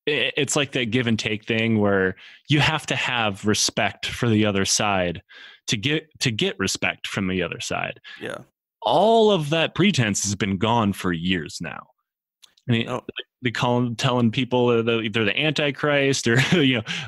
it's like that give and take thing where you have to have respect for the other side to get respect from the other side.
Yeah.
All of that pretense has been gone for years now. I mean, they telling people they're the Antichrist, or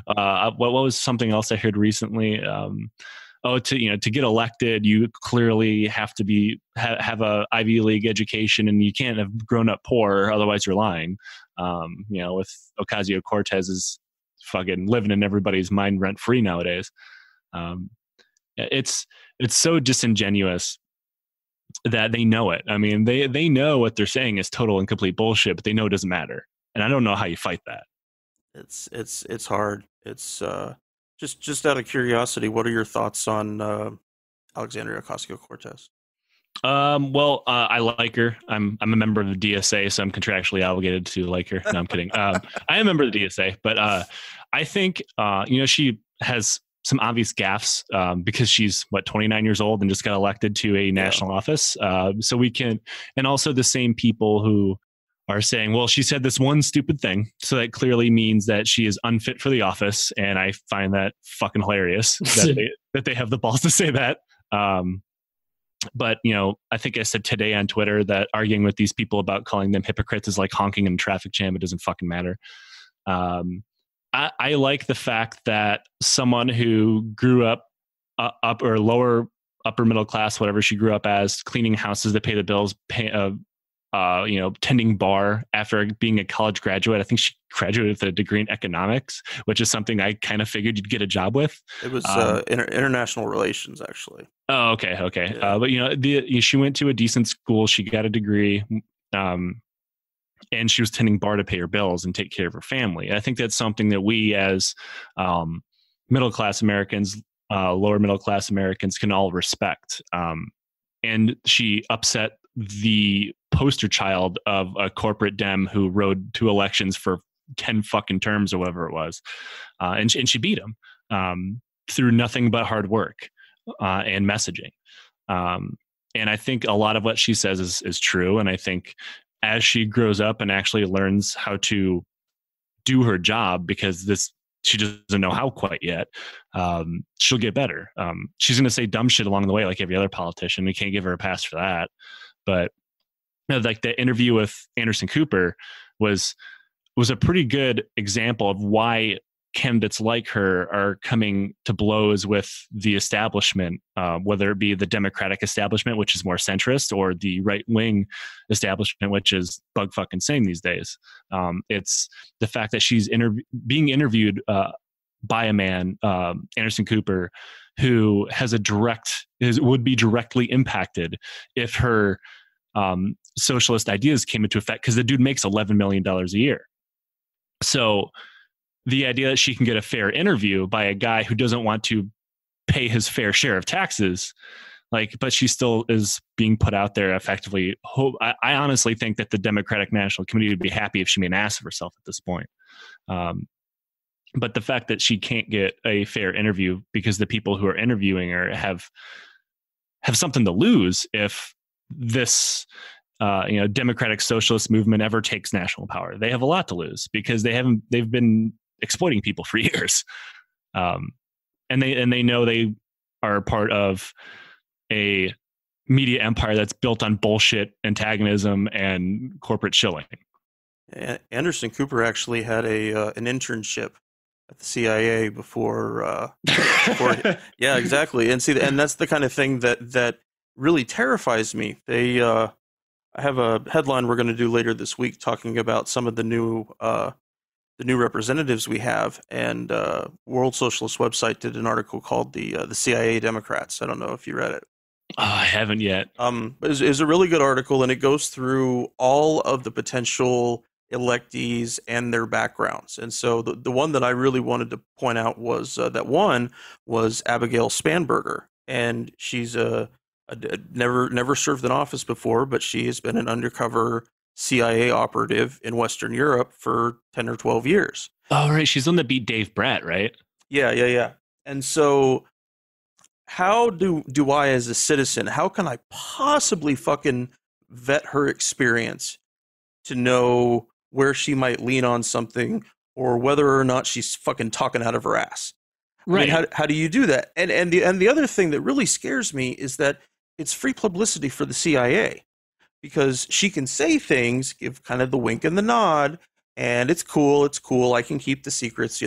what was something else I heard recently? To get elected, you clearly have to have a Ivy League education, and you can't have grown up poor, otherwise you're lying. With Ocasio-Cortez is fucking living in everybody's mind rent free nowadays. It's so disingenuous that they know it. I mean, they know what they're saying is total and complete bullshit, but they know it doesn't matter. And I don't know how you fight that.
It's hard. It's just out of curiosity, what are your thoughts on Alexandria Ocasio-Cortez?
I like her. I'm a member of the DSA, so I'm contractually obligated to like her. No, I'm kidding. I am a member of the DSA, but I think she has some obvious gaffes because she's 29 years old and just got elected to a national office. So we can, and also the same people who are saying, well, she said this one stupid thing, so that clearly means that she is unfit for the office. And I find that fucking hilarious that they have the balls to say that. But I think I said today on Twitter that arguing with these people about calling them hypocrites is like honking in a traffic jam. It doesn't fucking matter. I like the fact that someone who grew up or lower upper middle class, whatever she grew up as, cleaning houses that pay the bills, tending bar after being a college graduate. I think she graduated with a degree in economics, which is something I kind of figured you'd get a job with.
It was international relations, actually.
Oh, okay.
Yeah.
But she went to a decent school. She got a degree, and she was tending bar to pay her bills and take care of her family. I think that's something that we as middle class Americans, lower middle class Americans, can all respect. And she upset the poster child of a corporate Dem who rode 2 elections for 10 fucking terms or whatever it was. And she beat him through nothing but hard work and messaging. And I think a lot of what she says is true. And I think as she grows up and actually learns how to do her job, because she doesn't know how quite yet, she'll get better. She's going to say dumb shit along the way like every other politician. We can't give her a pass for that. But like the interview with Anderson Cooper was a pretty good example of why candidates like her are coming to blows with the establishment, whether it be the Democratic establishment, which is more centrist, or the right-wing establishment, which is bug fucking sane these days. It's the fact that she's being interviewed by a man, Anderson Cooper, who has would be directly impacted if her socialist ideas came into effect, because the dude makes $11 million a year. So the idea that she can get a fair interview by a guy who doesn't want to pay his fair share of taxes, but she still is being put out there effectively. I honestly think that the Democratic National Committee would be happy if she made an ass of herself at this point. But the fact that she can't get a fair interview because the people who are interviewing her have something to lose if this democratic socialist movement ever takes national power. They have a lot to lose because they've been exploiting people for years. And they know they are part of a media empire that's built on bullshit, antagonism, and corporate shilling.
Anderson Cooper actually had an internship at the CIA before yeah, exactly. And that's the kind of thing that really terrifies me. I have a headline we're going to do later this week talking about some of the new representatives we have, and World Socialist website did an article called the CIA Democrats. I don't know if you read it.
I haven't yet.
But it's a really good article, and it goes through all of the potential electees and their backgrounds. And so the one that I really wanted to point out was Abigail Spanberger, and she's never served in office before, but she has been an undercover CIA operative in Western Europe for 10 or 12 years.
Oh, right. She's on the beat Dave Bratt, right?
Yeah. And so how do I, as a citizen, how can I possibly fucking vet her experience to know where she might lean on something or whether or not she's fucking talking out of her ass?
Right.
I mean, how do you do that? And the other thing that really scares me is that it's free publicity for the CIA, because she can say things, give kind of the wink and the nod, and it's cool. I can keep the secrets.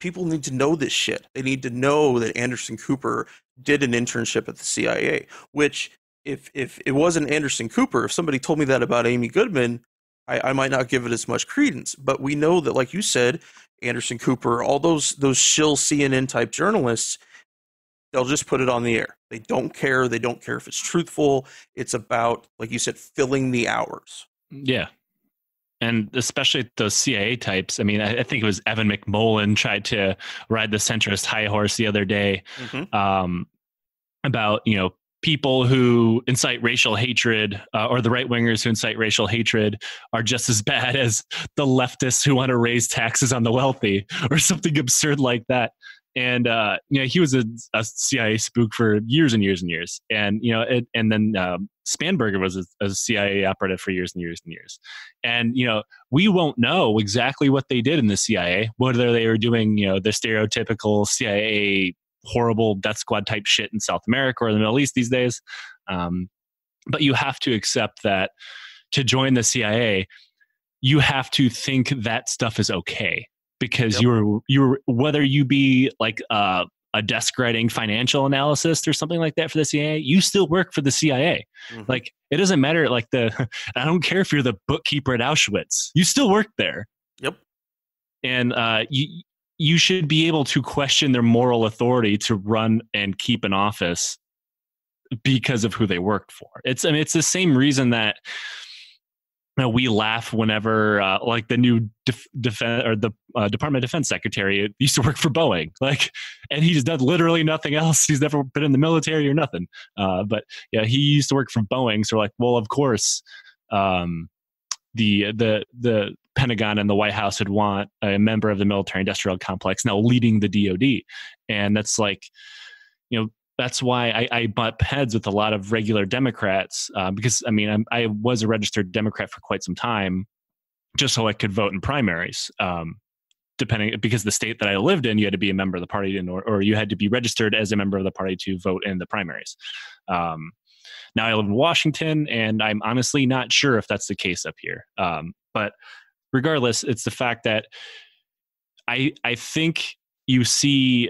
People need to know this shit. They need to know that Anderson Cooper did an internship at the CIA, which if it wasn't Anderson Cooper, if somebody told me that about Amy Goodman, I might not give it as much credence. But we know that, like you said, Anderson Cooper, all those shill CNN type journalists, they'll just put it on the air. They don't care. They don't care if it's truthful. It's about, like you said, filling the hours.
Yeah. And especially those CIA types. I mean, I think it was Evan McMullen tried to ride the centrist high horse the other day, about, people who incite racial hatred, or the right wingers who incite racial hatred are just as bad as the leftists who want to raise taxes on the wealthy, or something absurd like that. And, he was a CIA spook for years and years and years. And, and then Spanberger was a CIA operative for years and years and years. And, we won't know exactly what they did in the CIA, whether they were doing, the stereotypical CIA horrible death squad type shit in South America or the Middle East these days. But you have to accept that to join the CIA, you have to think that stuff is okay. Because you're whether you be like a desk writing financial analyst or something like that for the CIA, you still work for the CIA. Mm-hmm. Like, it doesn't matter. Like I don't care if you're the bookkeeper at Auschwitz, you still work there.
Yep. And
you should be able to question their moral authority to run and keep an office because of who they worked for. It's the same reason that we laugh whenever like the new Department of Defense secretary used to work for Boeing, and he's done literally nothing else. He's never been in the military or nothing. But yeah, he used to work for Boeing. So we're like, well, of course, the Pentagon and the White House would want a member of the military industrial complex now leading the DoD. And that's like, that's why I butt heads with a lot of regular Democrats, because I was a registered Democrat for quite some time, just so I could vote in primaries. Because the state that I lived in, you had to be a member of the party, or you had to be registered as a member of the party to vote in the primaries. Now I live in Washington, and I'm honestly not sure if that's the case up here. But regardless, it's the fact that I think you see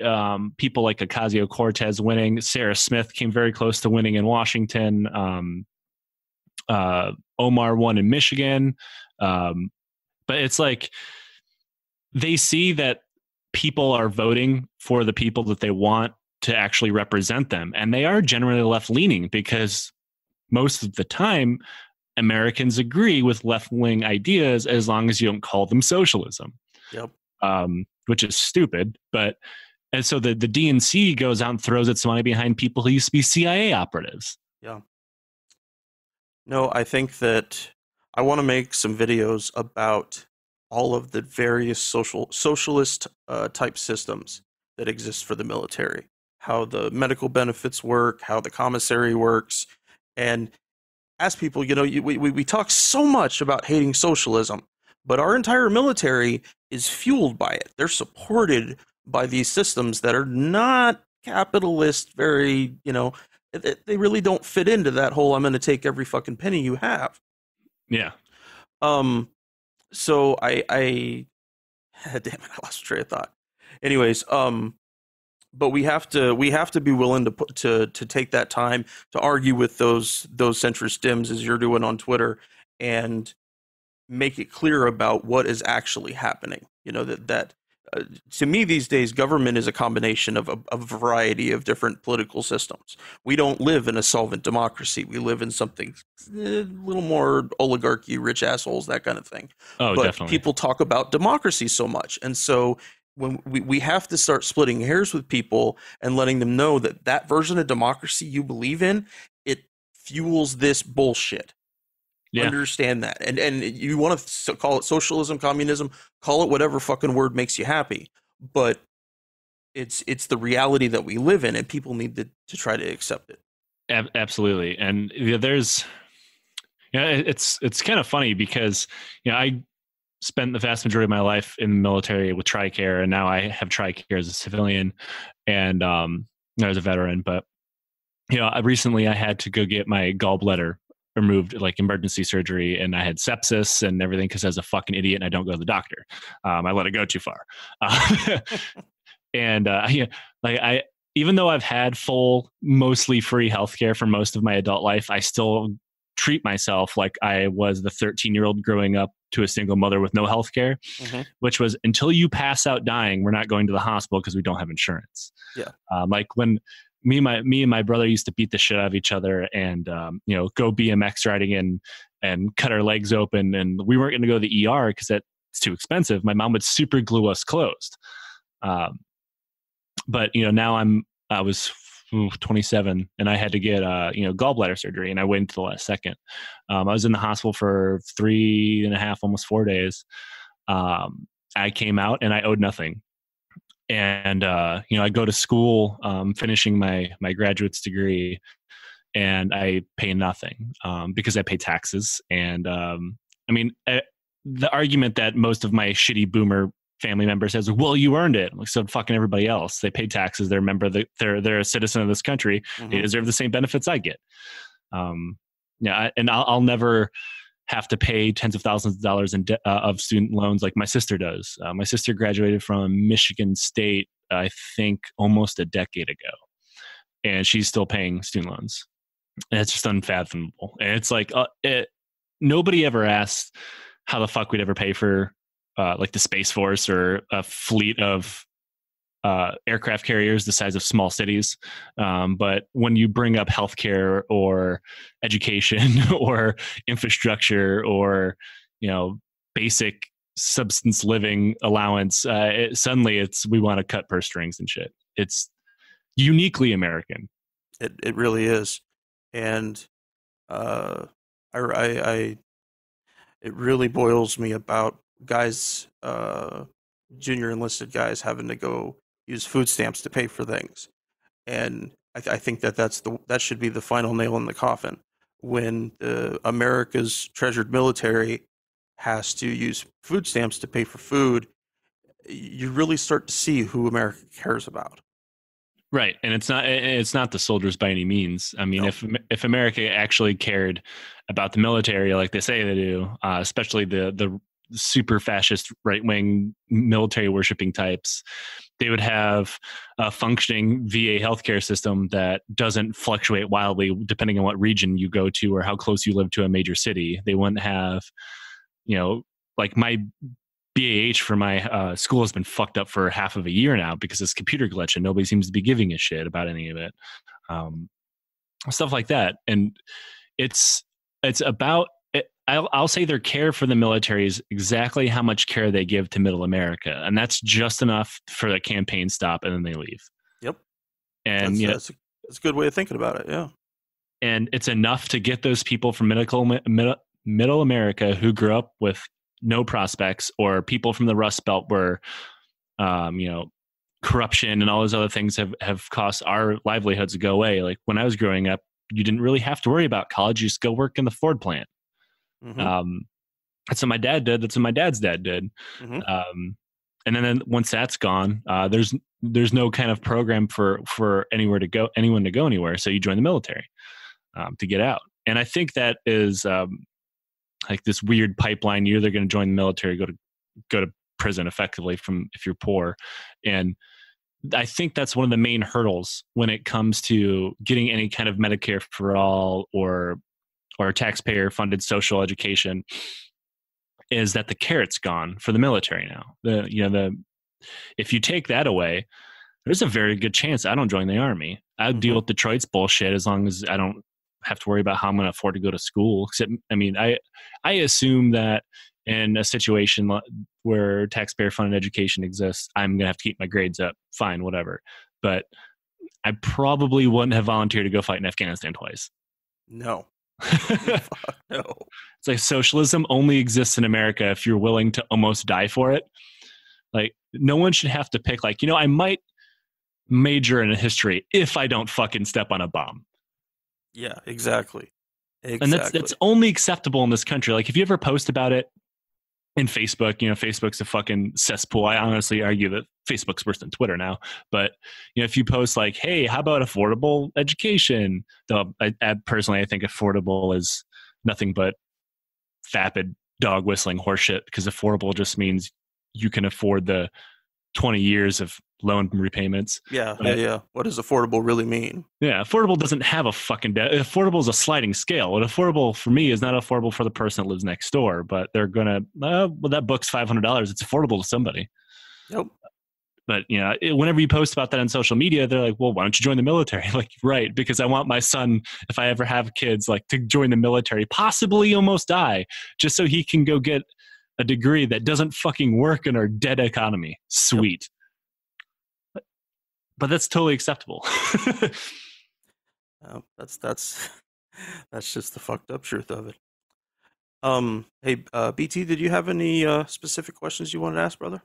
people like Ocasio-Cortez winning. Sarah Smith came very close to winning in Washington. Omar won in Michigan. But it's like they see that people are voting for the people that they want to actually represent them. And they are generally left-leaning because most of the time, Americans agree with left-wing ideas as long as you don't call them socialism.
Yep.
Which is stupid. And so the DNC goes out and throws its money behind people who used to be CIA operatives.
Yeah. No, I think that I want to make some videos about all of the various socialist type systems that exist for the military, how the medical benefits work, how the commissary works, and ask people, we talk so much about hating socialism, but our entire military is fueled by it. They're supported by these systems that are not capitalist, very, they really don't fit into that whole I'm going to take every fucking penny you have.
Yeah.
So I damn it, I lost train of thought. Anyways, but we have to be willing to take that time to argue with those centrist Dems as you're doing on Twitter and make it clear about what is actually happening. To me these days, government is a combination of a variety of different political systems. We don't live in a solvent democracy. We live in something a little more oligarchy, rich assholes, that kind of thing.
Oh,
but
definitely.
People talk about democracy so much. And so when we have to start splitting hairs with people and letting them know that version of democracy you believe in, it fuels this bullshit. Yeah. Understand that. And you want to call it socialism, communism, call it whatever fucking word makes you happy. But it's the reality that we live in, and people need to try to accept it.
Absolutely. And it's kind of funny because, I spent the vast majority of my life in the military with TRICARE, and now I have TRICARE as a civilian and as a veteran. But, recently I had to go get my gallbladder removed, like emergency surgery, and I had sepsis and everything because I was a fucking idiot and I don't go to the doctor. I let it go too far. And even though I've had full, mostly free healthcare for most of my adult life, I still treat myself like I was the 13-year-old growing up to a single mother with no healthcare, which was until you pass out dying, we're not going to the hospital because we don't have insurance.
Yeah.
Like when me and my brother used to beat the shit out of each other and, go BMX riding and cut our legs open. And we weren't going to go to the ER because that's too expensive. My mom would super glue us closed. But, now I was 27 and I had to get, gallbladder surgery, and I waited until the last second. I was in the hospital for 3.5, almost 4 days. I came out and I owed nothing. And, I go to school, finishing my graduate's degree, and I pay nothing because I pay taxes. And the argument that most of my shitty boomer family members has, well, you earned it. Like, so fucking everybody else. They pay taxes. They're a member of they're a citizen of this country. They deserve the same benefits I get. And I'll never have to pay tens of thousands of dollars in of student loans like my sister does. My sister graduated from Michigan State, I think, almost a decade ago, and she's still paying student loans. And it's just unfathomable. And it's like nobody ever asked how the fuck we'd ever pay for like the Space Force or a fleet of aircraft carriers the size of small cities. But when you bring up healthcare or education or infrastructure or, basic substance living allowance, suddenly we want to cut purse strings and shit. It's uniquely American.
It really is. And it really boils me about guys, junior enlisted guys having to go use food stamps to pay for things. And I think that should be the final nail in the coffin. When America's treasured military has to use food stamps to pay for food, you really start to see who America cares about.
Right. And it's not the soldiers by any means. I mean, no. If America actually cared about the military like they say they do, especially the super fascist right-wing military worshipping types, they would have a functioning VA healthcare system that doesn't fluctuate wildly depending on what region you go to or how close you live to a major city. They wouldn't have, like my BAH for my school has been fucked up for half of a year now because it's computer glitch and nobody seems to be giving a shit about any of it. Stuff like that. And it's about I'll say their care for the military is exactly how much care they give to middle America, and that's just enough for the campaign stop, and then they leave.
Yep.
And
that's a good way of thinking about it. Yeah.
And it's enough to get those people from middle America who grew up with no prospects, or people from the Rust Belt where, corruption and all those other things have caused our livelihoods to go away. Like when I was growing up, you didn't really have to worry about college. You just go work in the Ford plant.
Mm-hmm.
That's what my dad did. That's what my dad's dad did.
Mm-hmm.
And then once that's gone, there's no kind of program for anyone to go anywhere. So you join the military to get out. And I think that is like this weird pipeline. You're either going to join the military, or go to prison effectively if you're poor. And I think that's one of the main hurdles when it comes to getting any kind of Medicare for all or taxpayer funded social education, is that the carrot's gone for the military now. If you take that away, there's a very good chance I don't join the Army. I'll deal with Detroit's bullshit as long as I don't have to worry about how I'm going to afford to go to school. Except, I assume that in a situation where taxpayer-funded education exists, I'm going to have to keep my grades up. Fine, whatever. But I probably wouldn't have volunteered to go fight in Afghanistan twice.
No. No.
It's like socialism only exists in America if you're willing to almost die for it. Like, no one should have to pick, like, I might major in history if I don't fucking step on a bomb.
Yeah, exactly.
And that's only acceptable in this country. Like, if you ever post about it in Facebook, Facebook's a fucking cesspool. I honestly argue that Facebook's worse than Twitter now. But, if you post like, hey, how about affordable education? Though I personally think affordable is nothing but vapid dog whistling horseshit, because affordable just means you can afford the 20 years of loan repayments.
Yeah. What does affordable really mean?
Yeah, affordable doesn't have a fucking affordable is a sliding scale. What affordable for me is not affordable for the person that lives next door, but they're gonna that book's $500. It's affordable to somebody.
Yep.
But whenever you post about that on social media, they're like, well, why don't you join the military? Like, right, because I want my son, if I ever have kids, like, to join the military, possibly almost die, just so he can go get a degree that doesn't fucking work in our dead economy. Sweet. Yep. But that's totally acceptable.
That's just the fucked up truth of it. Hey, BT, did you have any specific questions you wanted to ask, brother?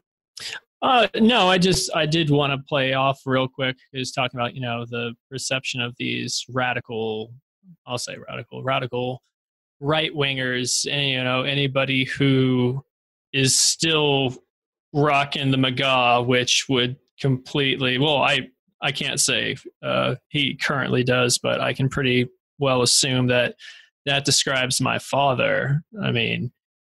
No, I did want to play off real quick, is talking about, the perception of these radical right wingers, and, anybody who is still rocking the MAGA, which would completely, well, I can't say he currently does, but I can pretty well assume that describes my father. I mean,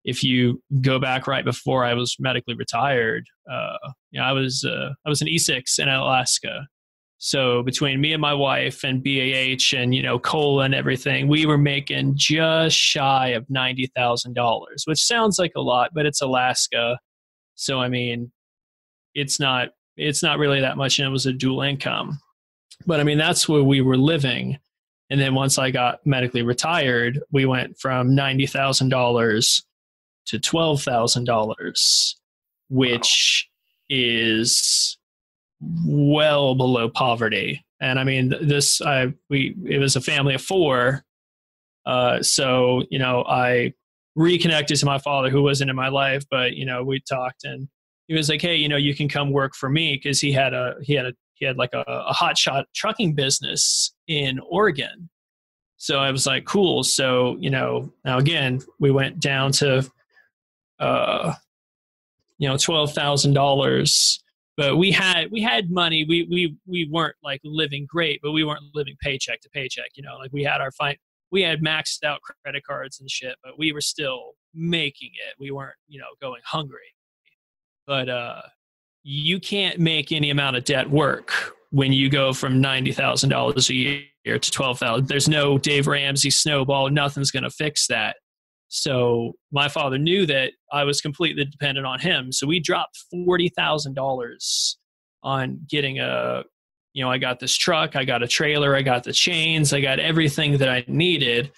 if you go back right before I was medically retired, I was an E6 in Alaska. So between me and my wife and BAH and, COLA and everything, we were making just shy of $90,000, which sounds like a lot, but it's Alaska. So, I mean, it's not really that much, and it was a dual income. But, I mean, that's where we were living. And then once I got medically retired, we went from $90,000 to $12,000, which is well below poverty. And I mean, it was a family of four. So, I reconnected to my father, who wasn't in my life, but, we talked, and he was like, hey, you can come work for me. Cause he had like a hotshot trucking business in Oregon. So I was like, cool. So, now again, we went down to, $12,000, but we had money. We weren't like living great, but we weren't living paycheck to paycheck, like we had we had maxed out credit cards and shit, but we were still making it. We weren't, going hungry. But you can't make any amount of debt work when you go from $90,000 a year to $12,000. There's no Dave Ramsey snowball. Nothing's going to fix that. So my father knew that I was completely dependent on him. So we dropped $40,000 on getting I got this truck, I got a trailer, I got the chains, I got everything that I needed.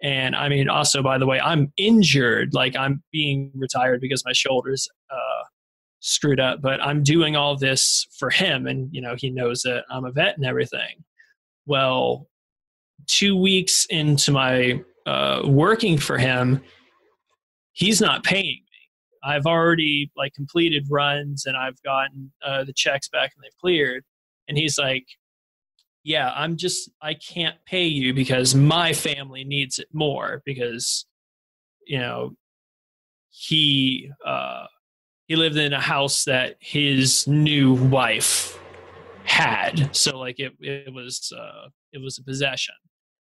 And I mean, also, by the way, I'm injured. Like, I'm being retired because my shoulder's screwed up, but I'm doing all this for him. And, you know, he knows that I'm a vet and everything. Well, 2 weeks into my working for him, he's not paying me. I've already like completed runs and I've gotten the checks back and they've cleared. And he's like, yeah, I can't pay you because my family needs it more because, you know, he lived in a house that his new wife had. So like it was a possession.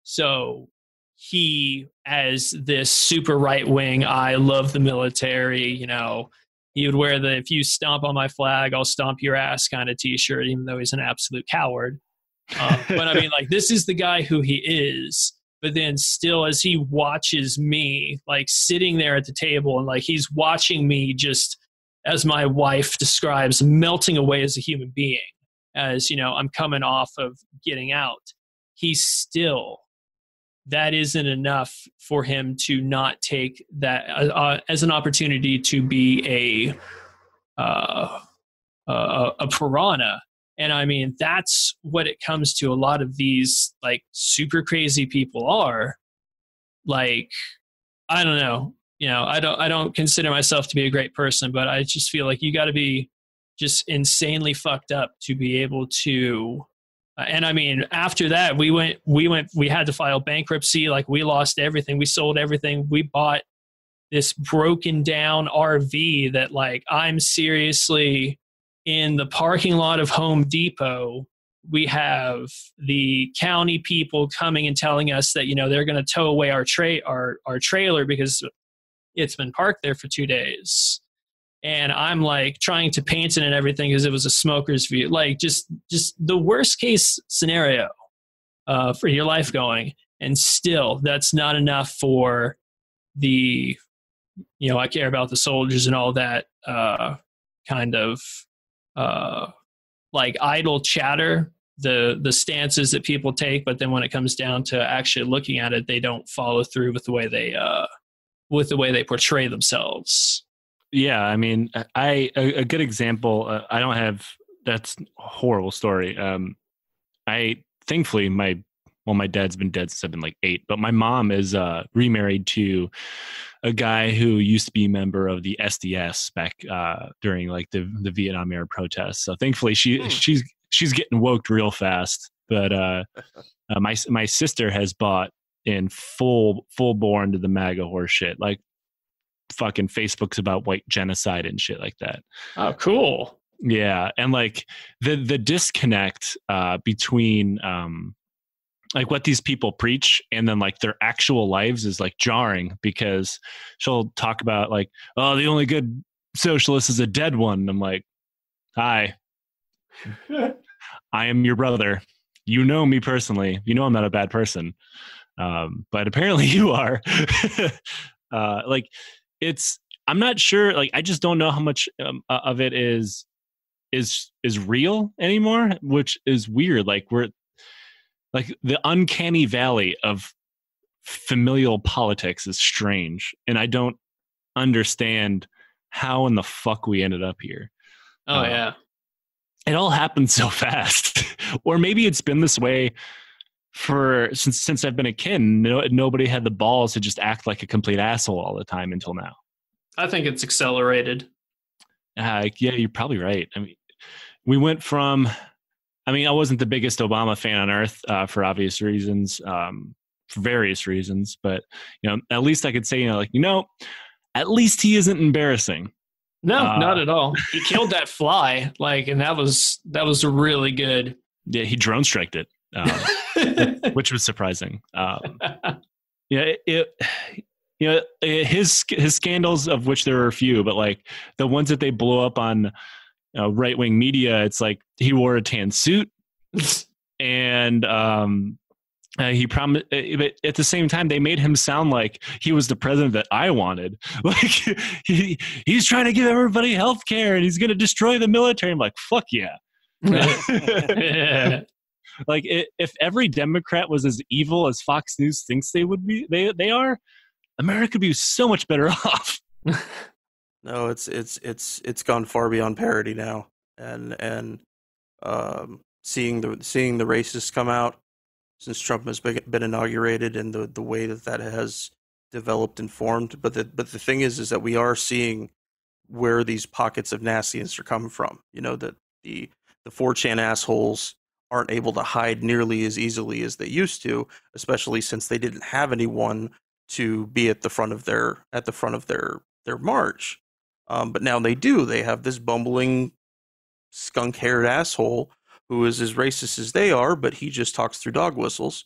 So he, as this super right wing, I love the military, you know, he would wear the "if you stomp on my flag, I'll stomp your ass" kind of t-shirt, even though he's an absolute coward. But I mean, like, this is the guy who he is. But then still, as he watches me, like, sitting there at the table, and like he's watching me just, as my wife describes, melting away as a human being, as, you know, I'm coming off of getting out. He's still, that isn't enough for him to not take that as an opportunity to be a piranha. And I mean, that's what it comes to. A lot of these like super crazy people are like, I don't know, you know, I don't consider myself to be a great person, but I just feel like you got to be just insanely fucked up to be able to. And I mean, after that, we had to file bankruptcy. Like, we lost everything. We sold everything. We bought this broken down RV that, like, I'm seriously, in the parking lot of Home Depot, we have the county people coming and telling us that, you know, they're going to tow away our trailer because it's been parked there for 2 days. And I'm like trying to paint it and everything because it was a smoker's view. Like, just the worst case scenario for your life going. And still, that's not enough for the, you know, I care about the soldiers and all that kind of like idle chatter, the stances that people take. But then when it comes down to actually looking at it, they don't follow through with the way they portray themselves.
Yeah, I mean, a good example. I don't have. That's a horrible story. Thankfully my dad's been dead since I've been like 8, but my mom is remarried to a guy who used to be a member of the SDS back during like the Vietnam era protests. So thankfully she's getting woked real fast. But my sister has bought in full bore into the MAGA horse shit. Like, fucking Facebook's about white genocide and shit like that.
Oh, cool.
Yeah, and like the disconnect between like what these people preach and then like their actual lives is like jarring, because she'll talk about like, oh, the only good socialist is a dead one. And I'm like, hi, I am your brother. You know me personally. You know I'm not a bad person, but apparently you are. Like, I'm not sure. Like, I just don't know how much of it is real anymore, which is weird. Like, we're like, the uncanny valley of familial politics is strange, and I don't understand how in the fuck we ended up here.
Oh yeah,
it all happened so fast. Or maybe it's been this way since I've been a kid. Nobody had the balls to just act like a complete asshole all the time until now.
I think it's accelerated.
Yeah, you're probably right. I mean, we went from, I mean, I wasn't the biggest Obama fan on earth for obvious reasons, for various reasons, but, you know, at least I could say, at least he isn't embarrassing.
No, not at all. He killed that fly, like, and that was really good.
Yeah, he drone striked it, which was surprising. His scandals, of which there were a few, but like the ones that they blow up on right-wing media, it's like he wore a tan suit, and he promised. But at the same time, they made him sound like he was the president that I wanted. Like, he's trying to give everybody health care, and he's going to destroy the military. I'm like, fuck yeah.
Yeah.
Like if every Democrat was as evil as Fox News thinks they would be, they are, America would be so much better off.
No, it's gone far beyond parody now, and seeing the racists come out since Trump has been inaugurated, and the way that has developed and formed. But the thing is that we are seeing where these pockets of nastiness are coming from. You know, that the 4chan assholes aren't able to hide nearly as easily as they used to, especially since they didn't have anyone to be at the front of their march. But now they do. They have this bumbling, skunk-haired asshole who is as racist as they are, but he just talks through dog whistles.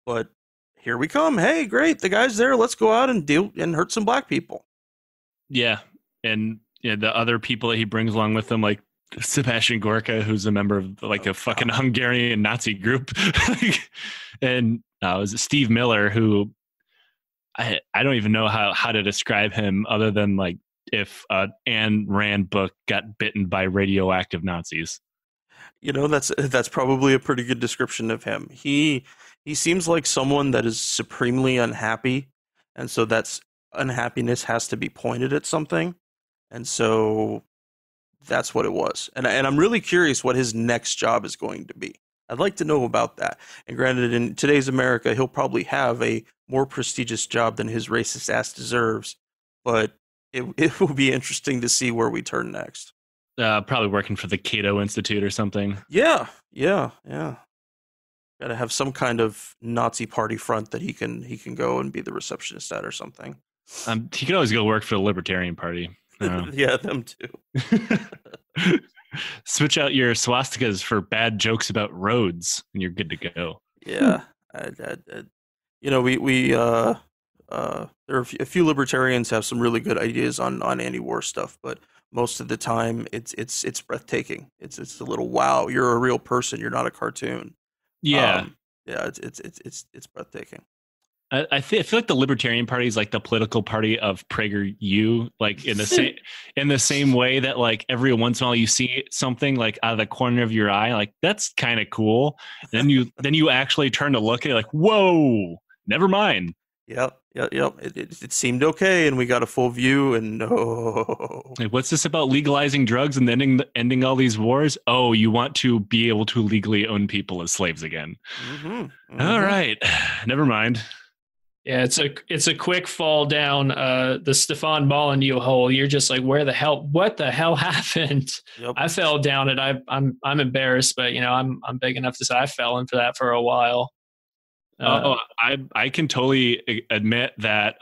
But here we come. Hey, great, the guy's there. Let's go out and deal and hurt some black people.
Yeah, and the other people that he brings along with him, like Sebastian Gorka, who's a member of like a fucking Hungarian Nazi group, and was it Steve Miller, who I don't even know how to describe him other than like if Ayn Rand book got bitten by radioactive Nazis.
You know, that's probably a pretty good description of him. He seems like someone that is supremely unhappy, and so that's unhappiness has to be pointed at something, and so that's what it was. And I'm really curious what his next job is going to be. I'd like to know about that. And granted, in today's America, he'll probably have a more prestigious job than his racist ass deserves, but it will be interesting to see where we turn next.
Probably working for the Cato Institute or something.
Yeah. Got to have some kind of Nazi party front that he can go and be the receptionist at or something.
He could always go work for the Libertarian Party.
Yeah, them too.
Switch out your swastikas for bad jokes about roads, and you're good to go.
Yeah, you know, we there are a few libertarians have some really good ideas on anti-war stuff, but most of the time it's breathtaking. It's a little wow. You're a real person. You're not a cartoon.
Yeah,
it's breathtaking.
I feel like the Libertarian Party is like the political party of PragerU, like in the same way that like every once in a while you see something like out of the corner of your eye, like that's kind of cool. And then you actually turn to look at it like, whoa, never mind.
Yep. It seemed okay, and we got a full view, and no.
Like, what's this about legalizing drugs and ending all these wars? Oh, you want to be able to legally own people as slaves again? Mm-hmm. All right, never mind.
Yeah, it's a quick fall down the Stefan Molyneux hole. You're just like, what the hell happened? Yep. I fell down it. I'm embarrassed, but you know, I'm big enough to say I fell into that for a while.
I can totally admit that.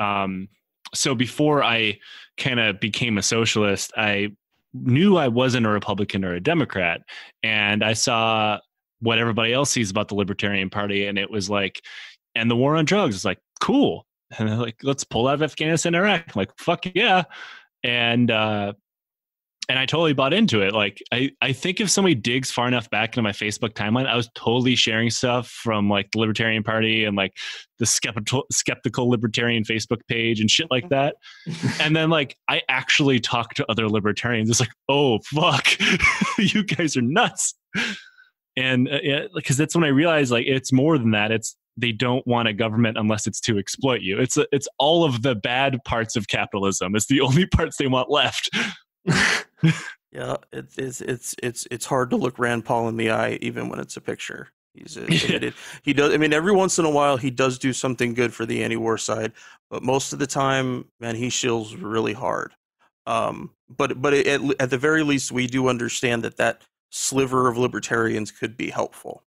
So before I kind of became a socialist, I knew I wasn't a Republican or a Democrat, and I saw what everybody else sees about the Libertarian Party, and it was like, and the war on drugs is like, cool. And they're like, let's pull out of Afghanistan, Iraq. I'm like, fuck yeah. And I totally bought into it. Like, I think if somebody digs far enough back into my Facebook timeline, I was totally sharing stuff from like the Libertarian Party and like the skeptical Libertarian Facebook page and shit like that. And then like, I actually talked to other libertarians. It's like, oh, fuck, you guys are nuts. And because that's when I realized like, it's more than that. They don't want a government unless it's to exploit you. It's all of the bad parts of capitalism. It's the only parts they want left.
Yeah, it's hard to look Rand Paul in the eye, even when it's a picture. He does. I mean, every once in a while, he does do something good for the anti-war side, but most of the time, man, he shills really hard. But at the very least, we do understand that sliver of libertarians could be helpful.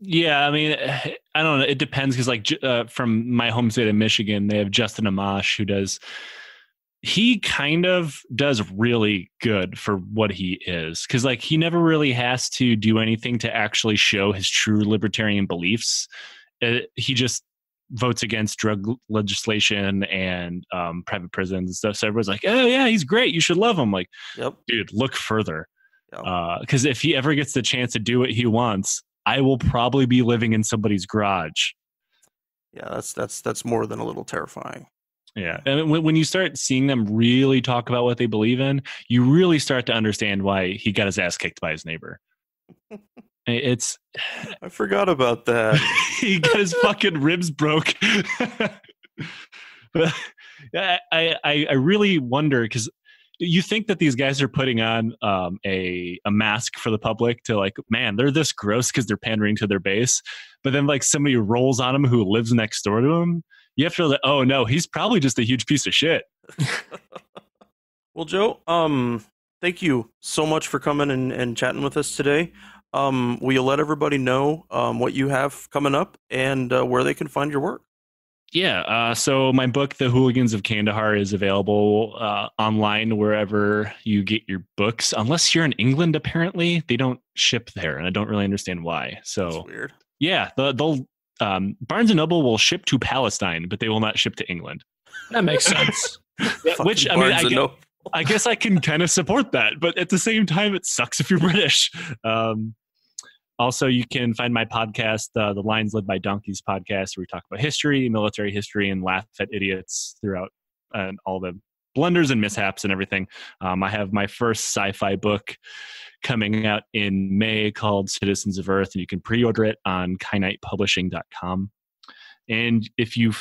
Yeah, I mean, I don't know. It depends because, like, from my home state of Michigan, they have Justin Amash, he kind of does really good for what he is. Because, like, he never really has to do anything to actually show his true libertarian beliefs. He just votes against drug legislation and private prisons and stuff. So everyone's like, oh, yeah, he's great. You should love him. Like, yep. Dude, look further. Because if he ever gets the chance to do what he wants, I will probably be living in somebody's garage.
Yeah, that's more than a little terrifying.
Yeah, and when you start seeing them really talk about what they believe in, you really start to understand why he got his ass kicked by his neighbor. It's
I forgot about that.
he got his fucking ribs broke. But I really wonder, because you think that these guys are putting on a mask for the public to like, man, they're this gross because they're pandering to their base. But then like somebody rolls on him who lives next door to him. You have to know that, oh no, he's probably just a huge piece of shit.
Well, Joe, thank you so much for coming and chatting with us today. Will you let everybody know what you have coming up and where they can find your work?
Yeah, so my book, The Hooligans of Kandahar, is available online wherever you get your books. Unless you're in England, apparently they don't ship there, and I don't really understand why. So
That's weird.
yeah, they'll Barnes and Noble will ship to Palestine, but they will not ship to England.
That makes sense.
Yeah, which I mean,
Barnes and Noble.
I guess I can kind of support that, but at the same time, it sucks if you're British. Also, you can find my podcast, the Lines Led by Donkeys podcast, where we talk about history, military history, and laugh at idiots throughout all the blunders and mishaps and everything. I have my first sci-fi book coming out in May called Citizens of Earth, and you can pre-order it on kynightpublishing.com. And if you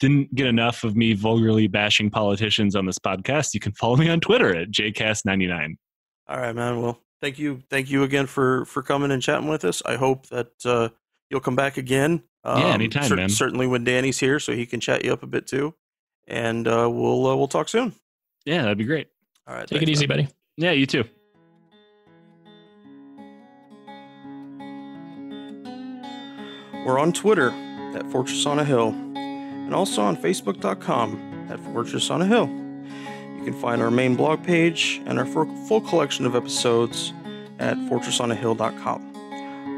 didn't get enough of me vulgarly bashing politicians on this podcast, you can follow me on Twitter at jcast99.
All right, man. Well, thank you again for coming and chatting with us. I hope that you'll come back again.
Yeah, anytime, man.
Certainly when Danny's here, so he can chat you up a bit too. And we'll talk soon.
Yeah, that'd be great.
All right,
Take it easy, buddy.
Yeah, you too.
We're on Twitter at Fortress on a Hill, and also on Facebook.com at Fortress on a Hill. You can find our main blog page and our full collection of episodes at fortressonahill.com.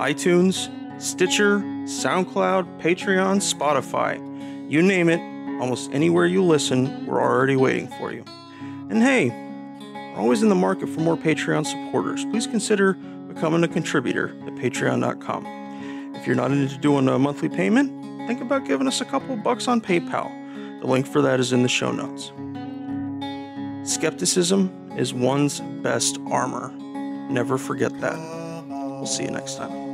iTunes, Stitcher, SoundCloud, Patreon, Spotify, you name it, almost anywhere you listen, we're already waiting for you. And hey, we're always in the market for more Patreon supporters. Please consider becoming a contributor at patreon.com. If you're not into doing a monthly payment, think about giving us a couple bucks on PayPal. The link for that is in the show notes. Skepticism is one's best armor. Never forget that. We'll see you next time.